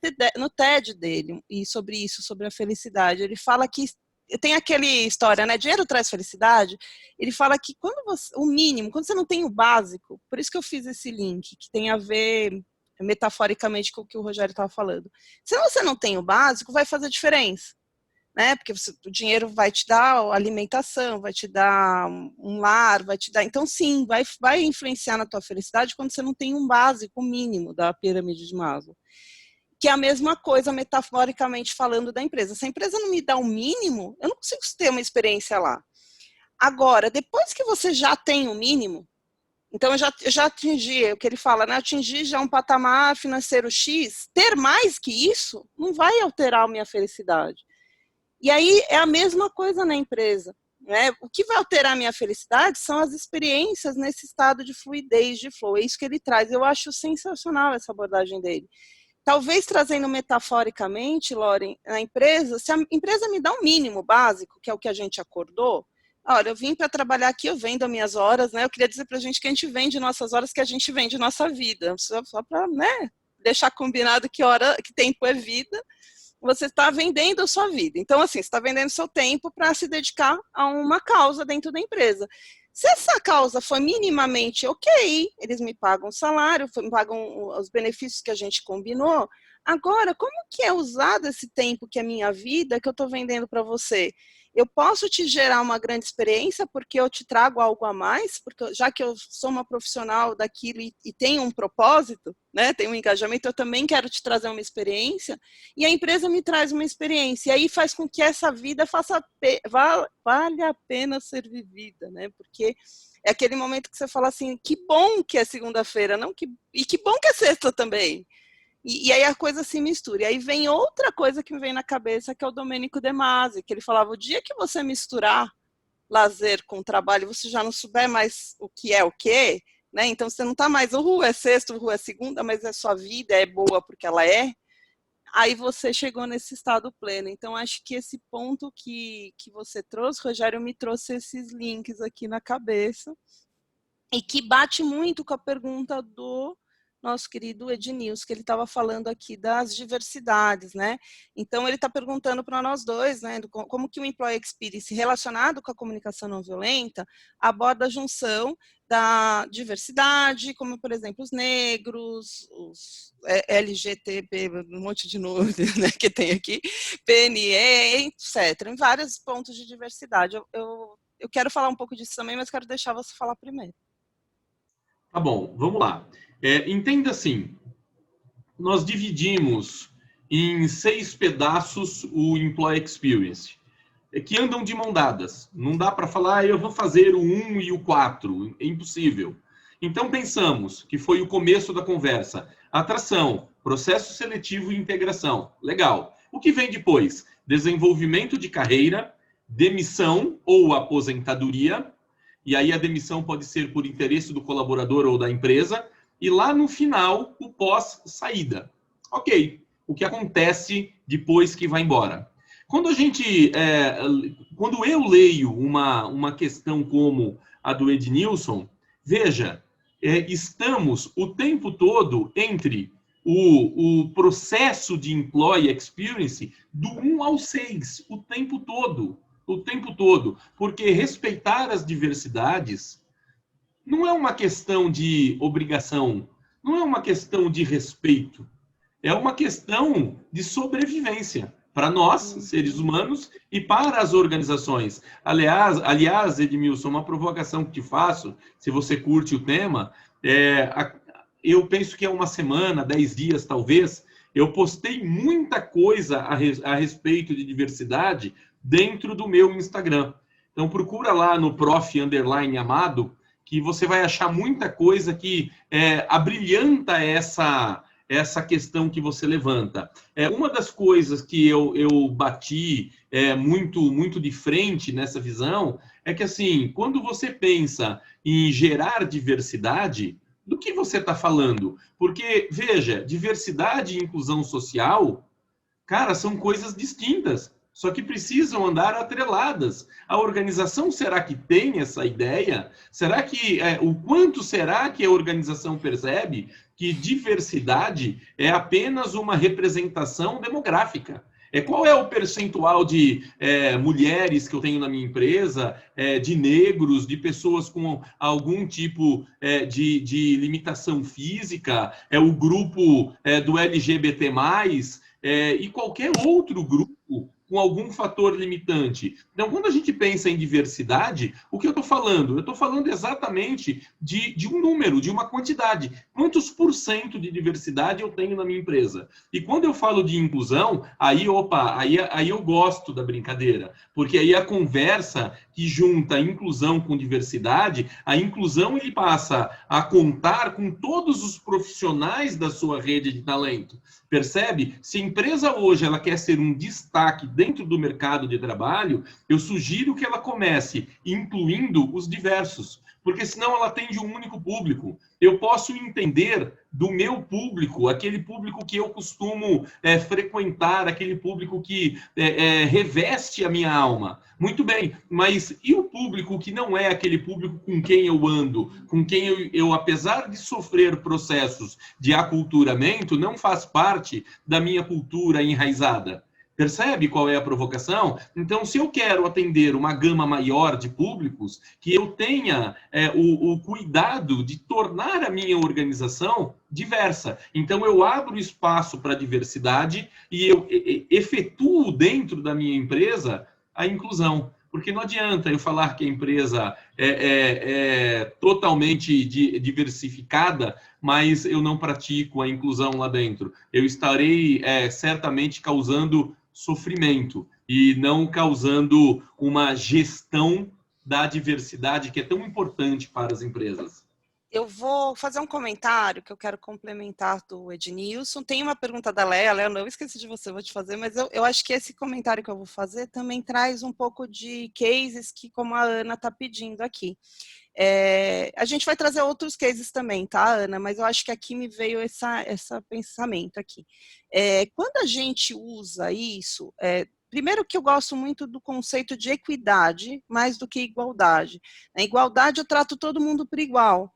TED dele, e sobre isso, sobre a felicidade, ele fala que tem aquele história, né? Dinheiro traz felicidade. Ele fala que o mínimo, quando você não tem o básico, por isso que eu fiz esse link, que tem a ver metaforicamente com o que o Rogério estava falando. Se você não tem o básico, vai fazer diferença, né? Porque o dinheiro vai te dar alimentação, vai te dar um lar, vai te dar... Então, sim, vai influenciar na tua felicidade quando você não tem um básico mínimo da pirâmide de Maslow. Que é a mesma coisa, metaforicamente falando, da empresa. Se a empresa não me dá o mínimo, eu não consigo ter uma experiência lá. Agora, depois que você já tem o mínimo, então eu já atingi, o que ele fala, né? Atingir já um patamar financeiro X, ter mais que isso não vai alterar a minha felicidade. E aí é a mesma coisa na empresa, né? O que vai alterar a minha felicidade são as experiências nesse estado de fluidez, de flow. É isso que ele traz. Eu acho sensacional essa abordagem dele. Talvez trazendo metaforicamente, Loren, na empresa, se a empresa me dá um mínimo básico, que é o que a gente acordou, olha, eu vim para trabalhar aqui, eu vendo as minhas horas, né? Eu queria dizer para a gente que a gente vende nossas horas, que a gente vende nossa vida, só para, né, deixar combinado que tempo é vida, você está vendendo a sua vida. Então, assim, você está vendendo seu tempo para se dedicar a uma causa dentro da empresa. Se essa causa for minimamente ok, eles me pagam o salário, me pagam os benefícios que a gente combinou. Agora, como que é usado esse tempo que é minha vida, que eu estou vendendo para você? Eu posso te gerar uma grande experiência porque eu te trago algo a mais, porque já que eu sou uma profissional daquilo e tenho um propósito, né, tenho um engajamento, eu também quero te trazer uma experiência, e a empresa me traz uma experiência, e aí faz com que essa vida vale a pena ser vivida, né, porque é aquele momento que você fala assim, que bom que é segunda-feira, e que bom que é sexta também. E aí a coisa se mistura. E aí vem outra coisa que me vem na cabeça, que é o Domenico De Masi, que ele falava, o dia que você misturar lazer com trabalho, você já não souber mais o que é o quê, né? Então você não está mais, o Ru é sexta, o Ru é segunda, mas a sua vida é boa porque ela é. Aí você chegou nesse estado pleno. Então acho que esse ponto que você trouxe, Rogério, me trouxe esses links aqui na cabeça e que bate muito com a pergunta do nosso querido Ednilson, que ele estava falando aqui das diversidades, né? Então, ele está perguntando para nós dois, né, como que o Employee Experience, relacionado com a comunicação não violenta, aborda a junção da diversidade, como, por exemplo, os negros, os LGTB, um monte de nomes, né, que tem aqui, PNE, etc., em vários pontos de diversidade. Eu quero falar um pouco disso também, mas quero deixar você falar primeiro. Tá bom, vamos lá. Entenda assim, nós dividimos em 6 pedaços o Employee Experience, que andam de mão dadas. Não dá para falar, eu vou fazer o 1 e o 4, é impossível. Então pensamos, que foi o começo da conversa, atração, processo seletivo e integração. Legal. O que vem depois? Desenvolvimento de carreira, demissão ou aposentadoria, e aí a demissão pode ser por interesse do colaborador ou da empresa, e lá no final, o pós-saída. Ok, o que acontece depois que vai embora. Quando eu leio uma questão como a do Ednilson, veja, estamos o tempo todo entre o processo de Employee Experience do 1 ao 6, o tempo todo, porque respeitar as diversidades não é uma questão de obrigação, não é uma questão de respeito, é uma questão de sobrevivência para nós, seres humanos, e para as organizações. Aliás, Edmilson, uma provocação que te faço, se você curte o tema, eu penso que é uma semana, 10 dias talvez, eu postei muita coisa a respeito de diversidade dentro do meu Instagram. Então procura lá no prof_amado, que você vai achar muita coisa que abrilhanta essa questão que você levanta. Uma das coisas que eu bati muito de frente nessa visão é que, assim, quando você pensa em gerar diversidade, do que você está falando? Porque, veja, diversidade e inclusão social, cara, são coisas distintas, só que precisam andar atreladas. A organização, será que tem essa ideia? Será que o quanto será que a organização percebe que diversidade é apenas uma representação demográfica? Qual é o percentual de mulheres que eu tenho na minha empresa, de negros, de pessoas com algum tipo de limitação física, o grupo do LGBT+, e qualquer outro grupo com algum fator limitante. Então, quando a gente pensa em diversidade, o que eu estou falando? Eu estou falando exatamente de um número, de uma quantidade. Quantos por cento de diversidade eu tenho na minha empresa? E quando eu falo de inclusão, aí eu gosto da brincadeira, porque aí a conversa que junta inclusão com diversidade, a inclusão ele passa a contar com todos os profissionais da sua rede de talento. Percebe? Se a empresa hoje ela quer ser um destaque dentro do mercado de trabalho, eu sugiro que ela comece incluindo os diversos, porque senão ela atende um único público. Eu posso entender do meu público, aquele público que eu costumo frequentar, aquele público que reveste a minha alma. Muito bem, mas e o público que não é aquele público com quem eu ando, com quem eu apesar de sofrer processos de aculturamento, não faz parte da minha cultura enraizada? Percebe qual é a provocação? Então, se eu quero atender uma gama maior de públicos, que eu tenha o cuidado de tornar a minha organização diversa. Então, eu abro espaço para a diversidade e eu efetuo dentro da minha empresa a inclusão. Porque não adianta eu falar que a empresa é totalmente diversificada, mas eu não pratico a inclusão lá dentro. Eu estarei certamente causando sofrimento e não causando uma gestão da diversidade que é tão importante para as empresas. Eu vou fazer um comentário que eu quero complementar do Ednilson. Tem uma pergunta da Léa. Léa, não esqueci de você, vou te fazer, mas eu acho que esse comentário que eu vou fazer também traz um pouco de cases que, como a Ana está pedindo aqui. A gente vai trazer outros cases também, tá, Ana? Mas eu acho que aqui me veio esse pensamento aqui. Quando a gente usa isso, primeiro que eu gosto muito do conceito de equidade, mais do que igualdade. Na igualdade eu trato todo mundo por igual.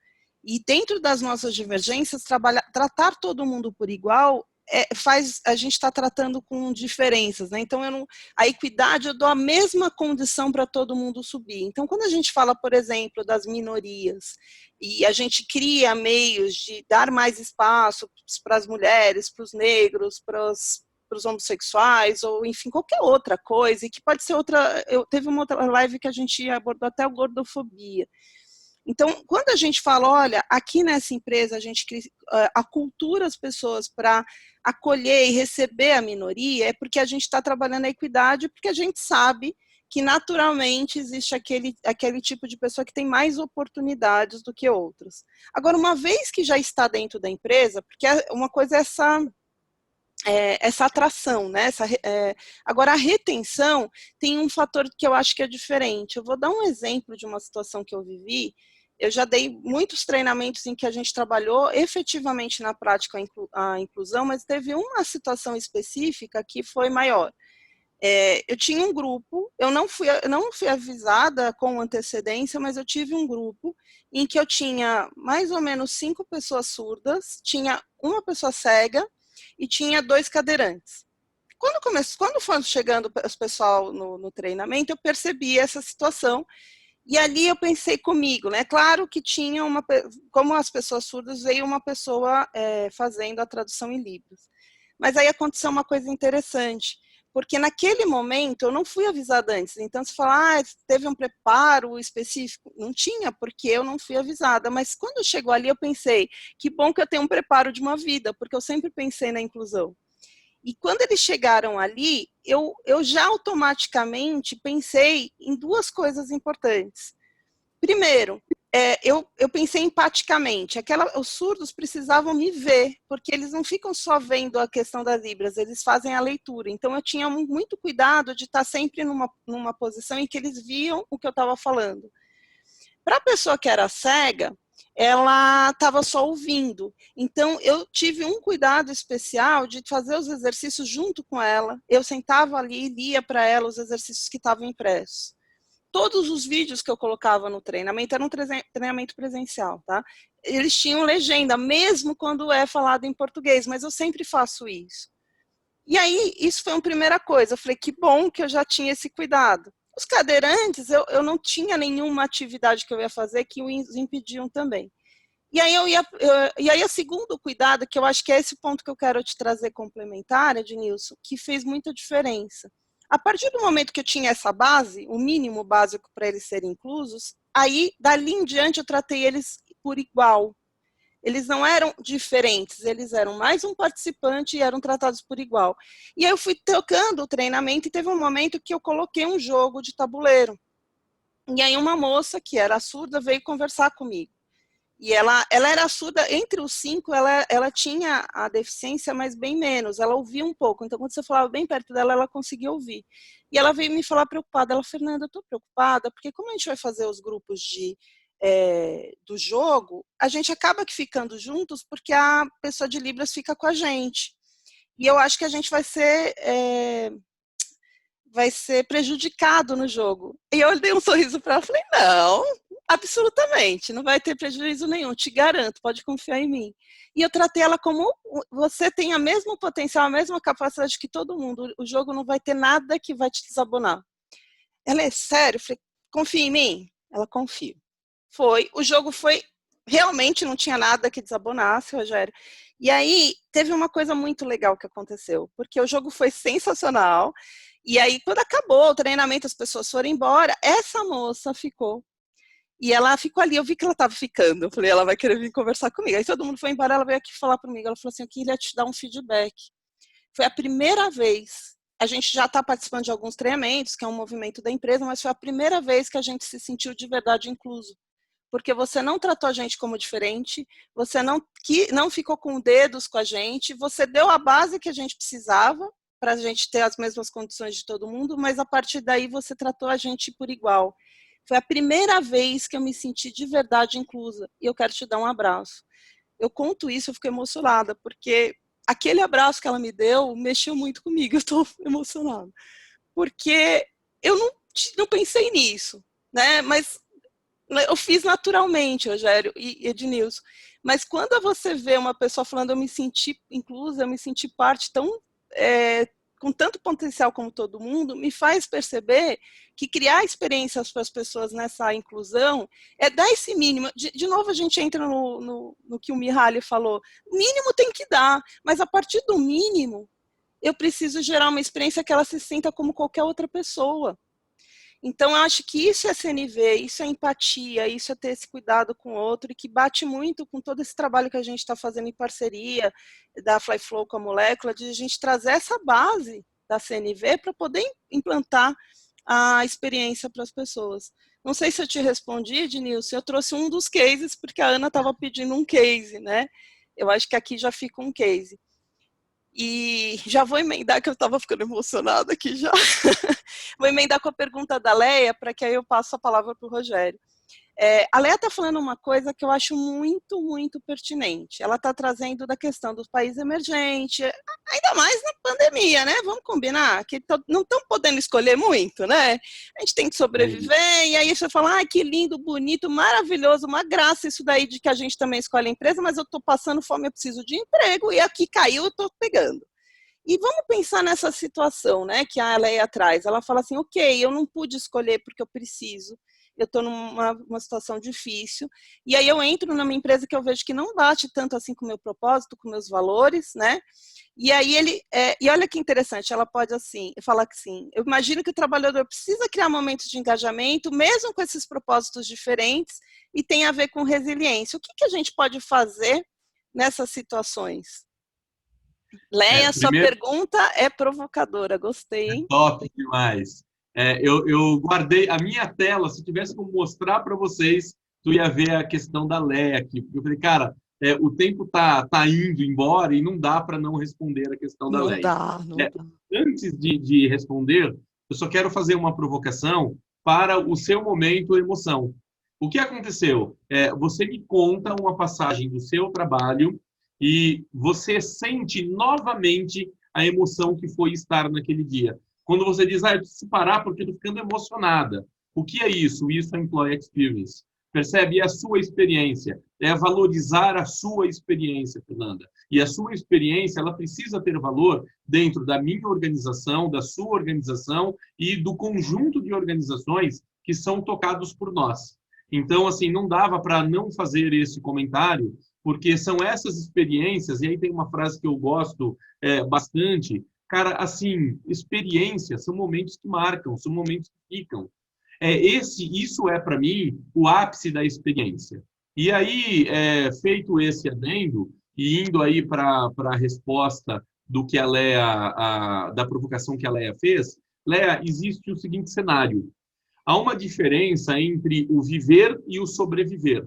E dentro das nossas divergências, tratar todo mundo por igual faz a gente está tratando com diferenças, né? Então a equidade eu dou a mesma condição para todo mundo subir. Então, quando a gente fala, por exemplo, das minorias e a gente cria meios de dar mais espaço para as mulheres, para os negros, para os homossexuais, ou enfim, qualquer outra coisa, e que pode ser outra. Teve uma outra live que a gente abordou até a gordofobia. Então, quando a gente fala, olha, aqui nessa empresa a gente acultura as pessoas para acolher e receber a minoria, é porque a gente está trabalhando a equidade, porque a gente sabe que naturalmente existe aquele tipo de pessoa que tem mais oportunidades do que outras. Agora, uma vez que já está dentro da empresa, porque uma coisa é essa atração, né? Agora, a retenção tem um fator que eu acho que é diferente. Eu vou dar um exemplo de uma situação que eu vivi. Eu já dei muitos treinamentos em que a gente trabalhou efetivamente na prática a inclusão, mas teve uma situação específica que foi maior. Eu tinha um grupo, eu não fui avisada com antecedência, mas eu tive um grupo em que eu tinha mais ou menos 5 pessoas surdas, tinha uma pessoa cega e tinha 2 cadeirantes. Quando foi chegando o pessoal no treinamento, eu percebi essa situação. E ali eu pensei comigo, né? Claro que tinha como as pessoas surdas, veio uma pessoa fazendo a tradução em Libras. Mas aí aconteceu uma coisa interessante, porque naquele momento eu não fui avisada antes. Então, se falar, teve um preparo específico, não tinha, porque eu não fui avisada. Mas quando chegou ali, eu pensei, que bom que eu tenho um preparo de uma vida, porque eu sempre pensei na inclusão. E quando eles chegaram ali, eu já automaticamente pensei em 2 coisas importantes. Primeiro, eu pensei empaticamente. Os surdos precisavam me ver, porque eles não ficam só vendo a questão das libras, eles fazem a leitura. Então, eu tinha muito cuidado de estar sempre numa posição em que eles viam o que eu estava falando. Para a pessoa que era cega, ela estava só ouvindo. Então, eu tive um cuidado especial de fazer os exercícios junto com ela. Eu sentava ali e lia para ela os exercícios que estavam impressos. Todos os vídeos que eu colocava no treinamento eram um treinamento presencial, tá? Eles tinham legenda, mesmo quando é falado em português, mas eu sempre faço isso. E aí, isso foi uma primeira coisa. Eu falei, que bom que eu já tinha esse cuidado. Os cadeirantes, eu não tinha nenhuma atividade que eu ia fazer que os impediam também. E aí, e aí, o segundo cuidado, que eu acho que é esse ponto que eu quero te trazer complementar, Ednilson, que fez muita diferença. A partir do momento que eu tinha essa base, o mínimo básico para eles serem inclusos, aí, dali em diante, eu tratei eles por igual. Eles não eram diferentes, eles eram mais um participante e eram tratados por igual. E aí eu fui tocando o treinamento e teve um momento que eu coloquei um jogo de tabuleiro. E aí uma moça que era surda veio conversar comigo. E ela era surda, entre os 5, ela tinha a deficiência, mas bem menos, ela ouvia um pouco. Então, quando você falava bem perto dela, ela conseguia ouvir. E ela veio me falar preocupada. Ela, Fernanda, eu estou preocupada, porque como a gente vai fazer os grupos do jogo, a gente acaba que ficando juntos, porque a pessoa de Libras fica com a gente. E eu acho que a gente vai ser prejudicado no jogo. E eu dei um sorriso para ela e falei, não, absolutamente, não vai ter prejuízo nenhum, te garanto, pode confiar em mim. E eu tratei ela como você tem o mesmo potencial, a mesma capacidade que todo mundo, o jogo não vai ter nada que vai te desabonar. Ela é sério? Eu falei, confia em mim? Ela confia. O jogo foi, realmente não tinha nada que desabonasse, Rogério. E aí, teve uma coisa muito legal que aconteceu, porque o jogo foi sensacional, e aí, quando acabou o treinamento, as pessoas foram embora, essa moça ficou. E ela ficou ali, eu vi que ela estava ficando. Eu falei, ela vai querer vir conversar comigo. Aí todo mundo foi embora, ela veio aqui falar comigo. Ela falou assim, eu queria te dar um feedback. Foi a primeira vez, a gente já está participando de alguns treinamentos, que é um movimento da empresa, mas foi a primeira vez que a gente se sentiu de verdade incluso. Porque você não tratou a gente como diferente, você não ficou com dedos com a gente, você deu a base que a gente precisava para a gente ter as mesmas condições de todo mundo, mas a partir daí você tratou a gente por igual. Foi a primeira vez que eu me senti de verdade inclusa, e eu quero te dar um abraço. Eu conto isso, eu fico emocionada, porque aquele abraço que ela me deu mexeu muito comigo, eu estou emocionada. Porque eu não pensei nisso, né? Mas eu fiz naturalmente, Rogério e Ednilson. Mas quando você vê uma pessoa falando, eu me senti inclusa, eu me senti parte tão com tanto potencial como todo mundo, me faz perceber que criar experiências para as pessoas nessa inclusão é dar esse mínimo. De novo, a gente entra no que o Mihaly falou. Mínimo tem que dar, mas a partir do mínimo, eu preciso gerar uma experiência que ela se sinta como qualquer outra pessoa. Então, eu acho que isso é CNV, isso é empatia, isso é ter esse cuidado com o outro, e que bate muito com todo esse trabalho que a gente está fazendo em parceria da FlyFlow com a molécula, de a gente trazer essa base da CNV para poder implantar a experiência para as pessoas. Não sei se eu te respondi, Ednilson, eu trouxe um dos cases, porque a Ana estava pedindo um case, né? Eu acho que aqui já fica um case. E já vou emendar, que eu estava ficando emocionada aqui já. Vou emendar com a pergunta da Leia, para que aí eu passo a palavra para o Rogério. A Leia está falando uma coisa que eu acho muito, muito pertinente. Ela está trazendo da questão dos países emergentes, ainda mais na pandemia, né? Vamos combinar, que não estão podendo escolher muito, né? A gente tem que sobreviver, e aí você fala, que lindo, bonito, maravilhoso, uma graça isso daí de que a gente também escolhe a empresa, mas eu estou passando fome, eu preciso de emprego, e aqui caiu, eu estou pegando. E vamos pensar nessa situação, né, que a Leia traz. Ela fala assim, ok, eu não pude escolher porque eu preciso, eu estou numa situação difícil, e aí eu entro numa empresa que eu vejo que não bate tanto assim com o meu propósito, com meus valores, né, e aí e olha que interessante, ela pode assim, falar que sim, eu imagino que o trabalhador precisa criar momentos de engajamento, mesmo com esses propósitos diferentes, e tem a ver com resiliência. O que a gente pode fazer nessas situações? Leia, sua Primeiro, pergunta é provocadora, gostei, hein? top demais. Eu guardei a minha tela, se tivesse como mostrar para vocês, tu ia ver a questão da Leia aqui. Eu falei, cara, o tempo tá indo embora e não dá para não responder a questão da Não Leia. dá, não dá. Antes de responder, eu só quero fazer uma provocação para o seu momento emoção. O que aconteceu? Você me conta uma passagem do seu trabalho e você sente novamente a emoção que foi estar naquele dia. Quando você diz, eu preciso parar porque eu estou ficando emocionada. O que é isso? Isso é Employee Experience. Percebe? É a sua experiência. é valorizar a sua experiência, Fernanda. E a sua experiência, ela precisa ter valor dentro da minha organização, da sua organização e do conjunto de organizações que são tocados por nós. Então, assim, não dava para não fazer esse comentário, porque são essas experiências, e aí tem uma frase que eu gosto bastante, cara, assim, experiências são momentos que marcam, são momentos que ficam. Isso é, para mim, o ápice da experiência. E aí, feito esse adendo, e indo aí para a resposta do que a Lea, da provocação que a Lea fez, Lea, existe o seguinte cenário. Há uma diferença entre o viver e o sobreviver.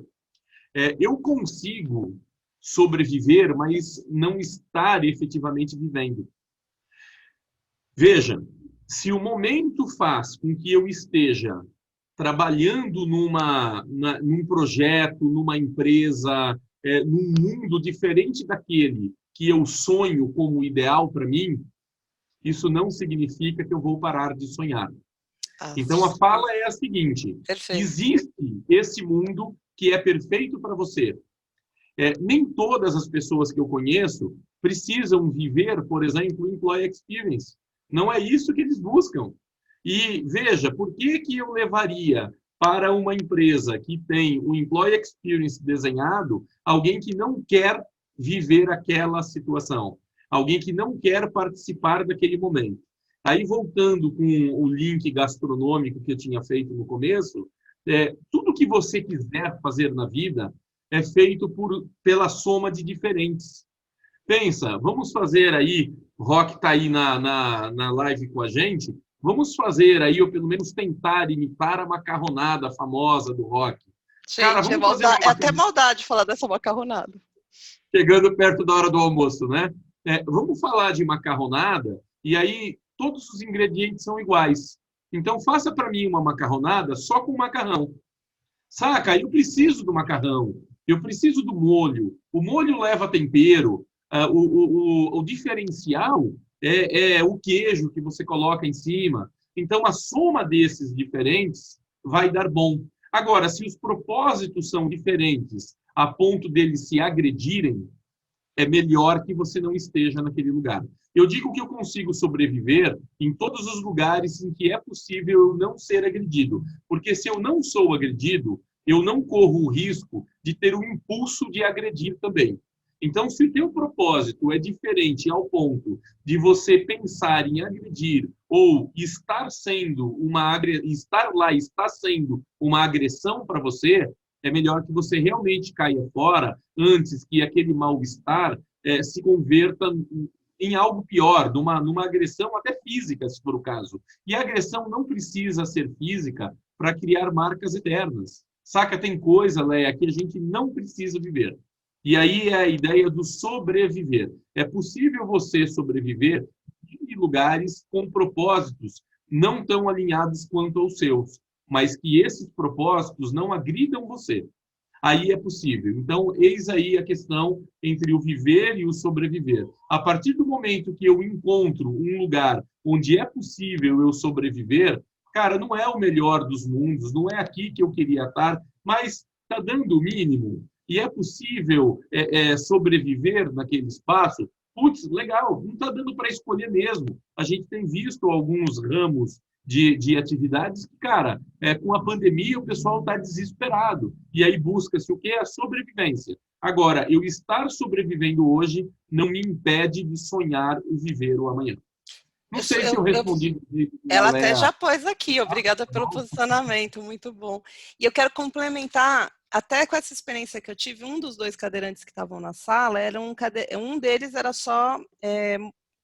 Eu consigo sobreviver, mas não estar efetivamente vivendo. Veja, se o momento faz com que eu esteja trabalhando num projeto, numa empresa, num mundo diferente daquele que eu sonho como ideal para mim, isso não significa que eu vou parar de sonhar. Então, a fala é a seguinte: Perfeito. Existe esse mundo que é perfeito para você. Nem todas as pessoas que eu conheço precisam viver, por exemplo, o Employee Experience. Não é isso que eles buscam. E veja, por que eu levaria para uma empresa que tem o Employee Experience desenhado alguém que não quer viver aquela situação, alguém que não quer participar daquele momento? Aí, voltando com o link gastronômico que eu tinha feito no começo, tudo que você quiser fazer na vida é feito pela soma de diferentes. Pensa, vamos fazer aí, o Rock está aí na live com a gente, vamos fazer aí, ou pelo menos tentar imitar a macarronada famosa do Rock. Gente, cara, vamos fazer é até maldade falar dessa macarronada. Chegando perto da hora do almoço, né? Vamos falar de macarronada, e aí todos os ingredientes são iguais. Então, faça para mim uma macarronada só com macarrão. Saca? Eu preciso do macarrão, eu preciso do molho. O molho leva tempero. O diferencial é o queijo que você coloca em cima. Então, a soma desses diferentes vai dar bom. Agora, se os propósitos são diferentes a ponto deles se agredirem, é melhor que você não esteja naquele lugar. Eu digo que eu consigo sobreviver em todos os lugares em que é possível eu não ser agredido. Porque se eu não sou agredido, eu não corro o risco de ter o impulso de agredir também. Então, se o teu propósito é diferente ao ponto de você pensar em agredir ou estar lá está sendo uma agressão para você, é melhor que você realmente caia fora antes que aquele mal-estar se converta em algo pior, numa agressão até física, se for o caso. E a agressão não precisa ser física para criar marcas eternas. Saca, tem coisa, Léa, que a gente não precisa viver. E aí é a ideia do sobreviver. É possível você sobreviver em lugares com propósitos não tão alinhados quanto aos seus, mas que esses propósitos não agridam você. Aí é possível. Então, eis aí a questão entre o viver e o sobreviver. A partir do momento que eu encontro um lugar onde é possível eu sobreviver, cara, não é o melhor dos mundos, não é aqui que eu queria estar, mas está dando o mínimo e é possível sobreviver naquele espaço. Putz, legal, não está dando para escolher mesmo. A gente tem visto alguns ramos de atividades que, cara, com a pandemia o pessoal está desesperado. E aí busca-se o quê? A sobrevivência. Agora, eu estar sobrevivendo hoje não me impede de sonhar e viver o amanhã. Não sei se eu respondi. Ela até já pôs aqui, obrigada pelo posicionamento, muito bom. E eu quero complementar, até com essa experiência que eu tive, um dos dois cadeirantes que estavam na sala, um deles era só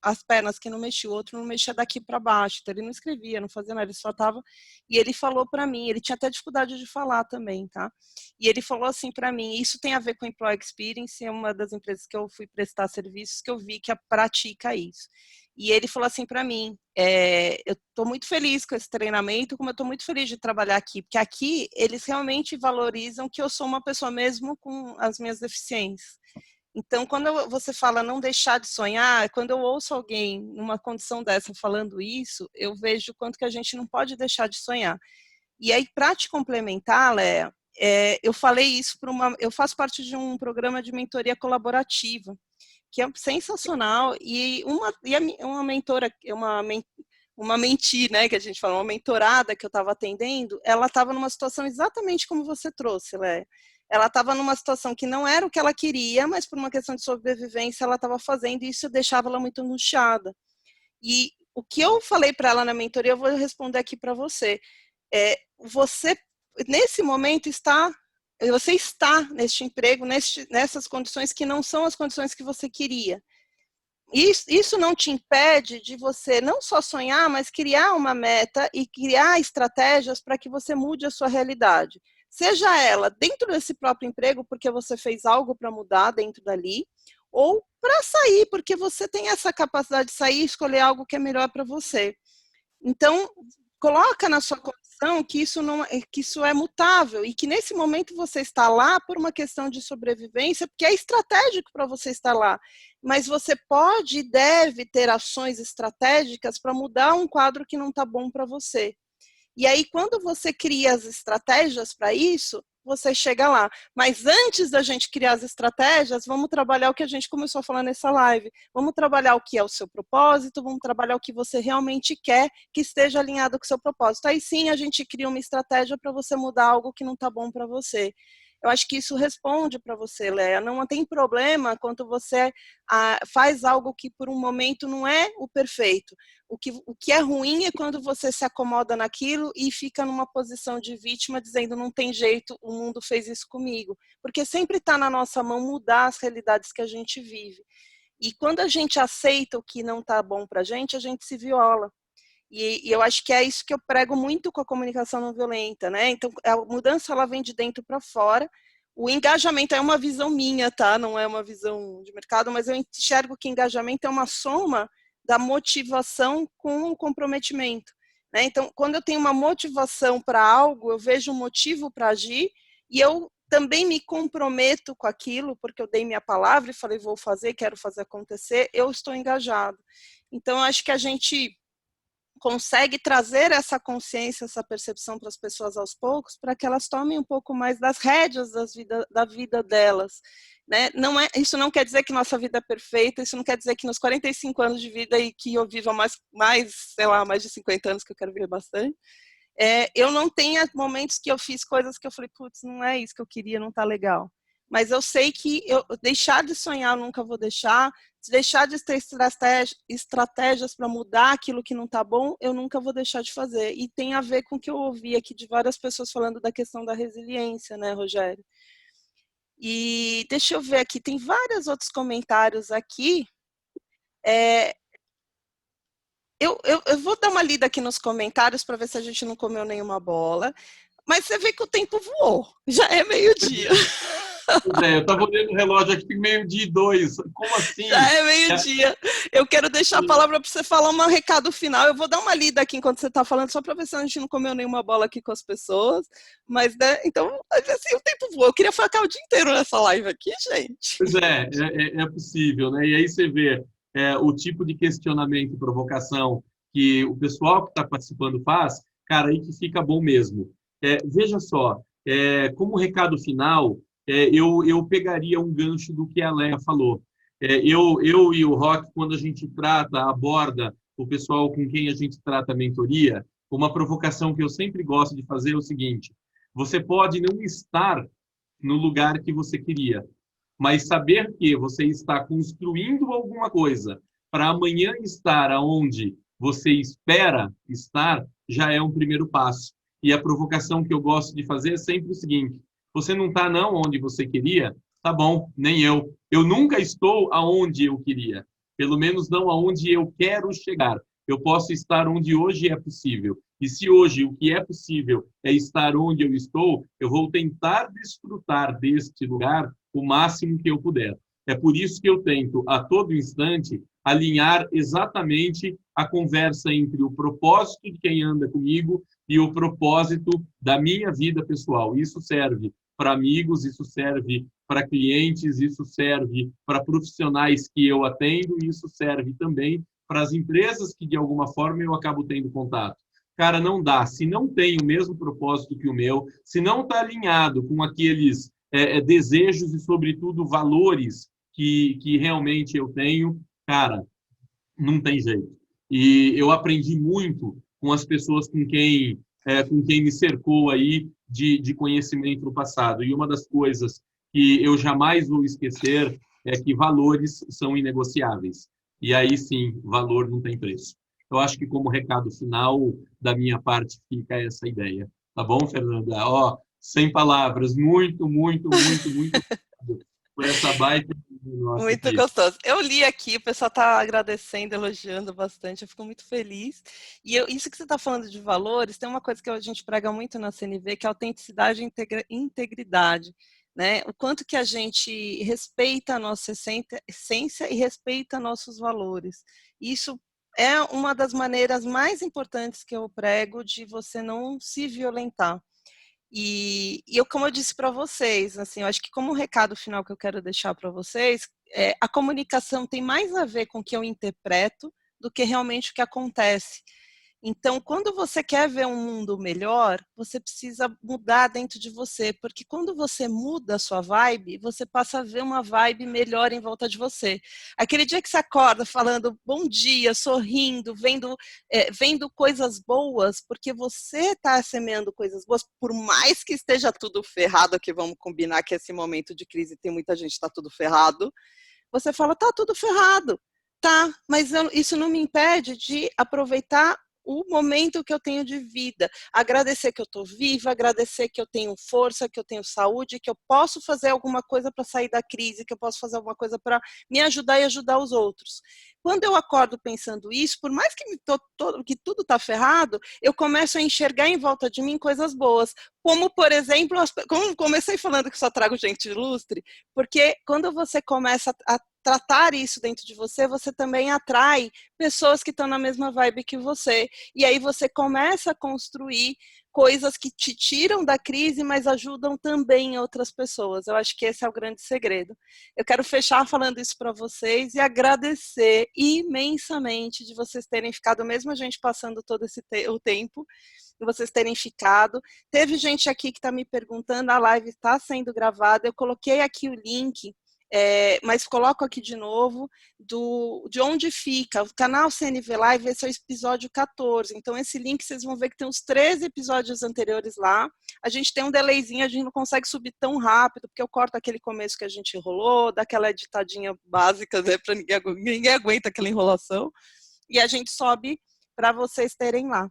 as pernas que não mexiam, o outro não mexia daqui para baixo, então ele não escrevia, não fazia nada, ele só estava... E ele falou para mim, ele tinha até dificuldade de falar também, tá? E ele falou assim para mim, isso tem a ver com Employee Experience, é uma das empresas que eu fui prestar serviços, que eu vi que pratica isso. E ele falou assim para mim, eu estou muito feliz com esse treinamento, como eu estou muito feliz de trabalhar aqui, porque aqui eles realmente valorizam que eu sou uma pessoa mesmo com as minhas deficiências. Então, quando você fala não deixar de sonhar, quando eu ouço alguém numa condição dessa falando isso, eu vejo o quanto que a gente não pode deixar de sonhar. E aí, para te complementar, Léa, eu falei isso para eu faço parte de um programa de mentoria colaborativa, que é sensacional, e uma mentora, uma mentee, né, que a gente fala, uma mentorada que eu estava atendendo, ela estava numa situação exatamente como você trouxe, Léa. Ela estava numa situação que não era o que ela queria, mas por uma questão de sobrevivência ela estava fazendo, e isso deixava ela muito angustiada. E o que eu falei para ela na mentoria, eu vou responder aqui para você. Você, nesse momento, você está neste emprego, nessas condições que não são as condições que você queria. Isso não te impede de você não só sonhar, mas criar uma meta e criar estratégias para que você mude a sua realidade. Seja ela dentro desse próprio emprego, porque você fez algo para mudar dentro dali, ou para sair, porque você tem essa capacidade de sair e escolher algo que é melhor para você. Então, coloca na sua condição que isso é mutável e que nesse momento você está lá por uma questão de sobrevivência, porque é estratégico para você estar lá. Mas você pode e deve ter ações estratégicas para mudar um quadro que não está bom para você. E aí, quando você cria as estratégias para isso, você chega lá. Mas antes da gente criar as estratégias, vamos trabalhar o que a gente começou a falar nessa live. Vamos trabalhar o que é o seu propósito, vamos trabalhar o que você realmente quer que esteja alinhado com o seu propósito. Aí sim a gente cria uma estratégia para você mudar algo que não está bom para você. Eu acho que isso responde para você, Léa. Não tem problema quando você faz algo que por um momento não é o perfeito. O que é ruim é quando você se acomoda naquilo e fica numa posição de vítima, dizendo não tem jeito, o mundo fez isso comigo. Porque sempre está na nossa mão mudar as realidades que a gente vive. E quando a gente aceita o que não está bom para a gente se viola. E eu acho que é isso que eu prego muito com a comunicação não violenta, né? Então, a mudança ela vem de dentro para fora. O engajamento é uma visão minha, tá? Não é uma visão de mercado, mas eu enxergo que engajamento é uma soma da motivação com o comprometimento, né? Então, quando eu tenho uma motivação para algo, eu vejo um motivo para agir e eu também me comprometo com aquilo, porque eu dei minha palavra e falei, vou fazer, quero fazer acontecer, eu estou engajado. Então, eu acho que a gente consegue trazer essa consciência, essa percepção para as pessoas aos poucos, para que elas tomem um pouco mais das rédeas da vida delas. Né? Isso não quer dizer que nossa vida é perfeita, isso não quer dizer que nos 45 anos de vida e que eu viva mais de 50 anos, que eu quero viver bastante, eu não tenho momentos que eu fiz coisas que eu falei, putz, não é isso que eu queria, não está legal. Mas eu sei que deixar de sonhar eu nunca vou deixar de ter estratégias para mudar aquilo que não está bom, eu nunca vou deixar de fazer. E tem a ver com o que eu ouvi aqui de várias pessoas falando da questão da resiliência, né, Rogério? E deixa eu ver aqui, tem vários outros comentários aqui. Eu vou dar uma lida aqui nos comentários para ver se a gente não comeu nenhuma bola. Mas você vê que o tempo voou, já é meio-dia. Eu estava olhando o relógio aqui, tem 12:02. Como assim? Já é meio-dia. Eu quero deixar a palavra para você falar um recado final. Eu vou dar uma lida aqui enquanto você está falando, só para ver se a gente não comeu nenhuma bola aqui com as pessoas. Mas, né, então, assim, o tempo voa. Eu queria ficar o dia inteiro nessa live aqui, gente. Pois é possível, né? E aí você vê o tipo de questionamento e provocação que o pessoal que está participando faz, cara, aí que fica bom mesmo. Veja só, como recado final, eu pegaria um gancho do que a Léa falou. Eu e o Rock, quando a gente aborda o pessoal com quem a gente trata a mentoria, uma provocação que eu sempre gosto de fazer é o seguinte: você pode não estar no lugar que você queria, mas saber que você está construindo alguma coisa para amanhã estar aonde você espera estar, já é um primeiro passo. E a provocação que eu gosto de fazer é sempre o seguinte: você não está não onde você queria? Tá bom, nem eu. Eu nunca estou aonde eu queria. Pelo menos não aonde eu quero chegar. Eu posso estar onde hoje é possível. E se hoje o que é possível é estar onde eu estou, eu vou tentar desfrutar deste lugar o máximo que eu puder. É por isso que eu tento, a todo instante, alinhar exatamente a conversa entre o propósito de quem anda comigo e o propósito da minha vida pessoal. Isso serve para amigos, isso serve para clientes, isso serve para profissionais que eu atendo, e isso serve também para as empresas que, de alguma forma, eu acabo tendo contato. cara, não dá. Se não tem o mesmo propósito que o meu, se não está alinhado com aqueles desejos e, sobretudo, valores que realmente eu tenho, cara, não tem jeito. E eu aprendi muito com as pessoas com quem me cercou aí de conhecimento no passado. E uma das coisas que eu jamais vou esquecer é que valores são inegociáveis. E aí sim, valor não tem preço. Eu acho que como recado final da minha parte fica essa ideia. Tá bom, Fernanda? Ó, sem palavras, muito, muito, muito, muito obrigado por essa baita nossa Muito aqui. gostoso. Eu li aqui, o pessoal está agradecendo, elogiando bastante, eu fico muito feliz. E isso que você está falando de valores, tem uma coisa que a gente prega muito na CNV, que é autenticidade e integridade. Né? O quanto que a gente respeita a nossa essência e respeita nossos valores. Isso é uma das maneiras mais importantes que eu prego de você não se violentar. E eu, como eu disse para vocês, assim, eu acho que como recado final que eu quero deixar para vocês, a comunicação tem mais a ver com o que eu interpreto do que realmente o que acontece. Então, quando você quer ver um mundo melhor, você precisa mudar dentro de você, porque quando você muda a sua vibe, você passa a ver uma vibe melhor em volta de você. Aquele dia que você acorda falando bom dia, sorrindo, vendo coisas boas, porque você está semeando coisas boas, por mais que esteja tudo ferrado, que vamos combinar que esse momento de crise tem muita gente que está tudo ferrado, você fala, tá tudo ferrado. Tá, mas isso não me impede de aproveitar o momento que eu tenho de vida, agradecer que eu estou viva, agradecer que eu tenho força, que eu tenho saúde, que eu posso fazer alguma coisa para sair da crise, que eu posso fazer alguma coisa para me ajudar e ajudar os outros. Quando eu acordo pensando isso, por mais que tudo está ferrado, eu começo a enxergar em volta de mim coisas boas, como, por exemplo, como comecei falando que só trago gente ilustre, porque quando você começa a tratar isso dentro de você, você também atrai pessoas que estão na mesma vibe que você. E aí você começa a construir coisas que te tiram da crise, mas ajudam também outras pessoas. Eu acho que esse é o grande segredo. Eu quero fechar falando isso para vocês e agradecer imensamente de vocês terem ficado, mesmo a gente passando todo o tempo, de vocês terem ficado. Teve gente aqui que está me perguntando, a live está sendo gravada, eu coloquei aqui o link, mas coloco aqui de novo, de onde fica. O canal CNV Live, esse é o episódio 14. Então, esse link vocês vão ver que tem uns 13 episódios anteriores lá. A gente tem um delayzinho, a gente não consegue subir tão rápido, porque eu corto aquele começo que a gente enrolou, dá aquela editadinha básica, né, para ninguém aguenta aquela enrolação. E a gente sobe para vocês terem lá.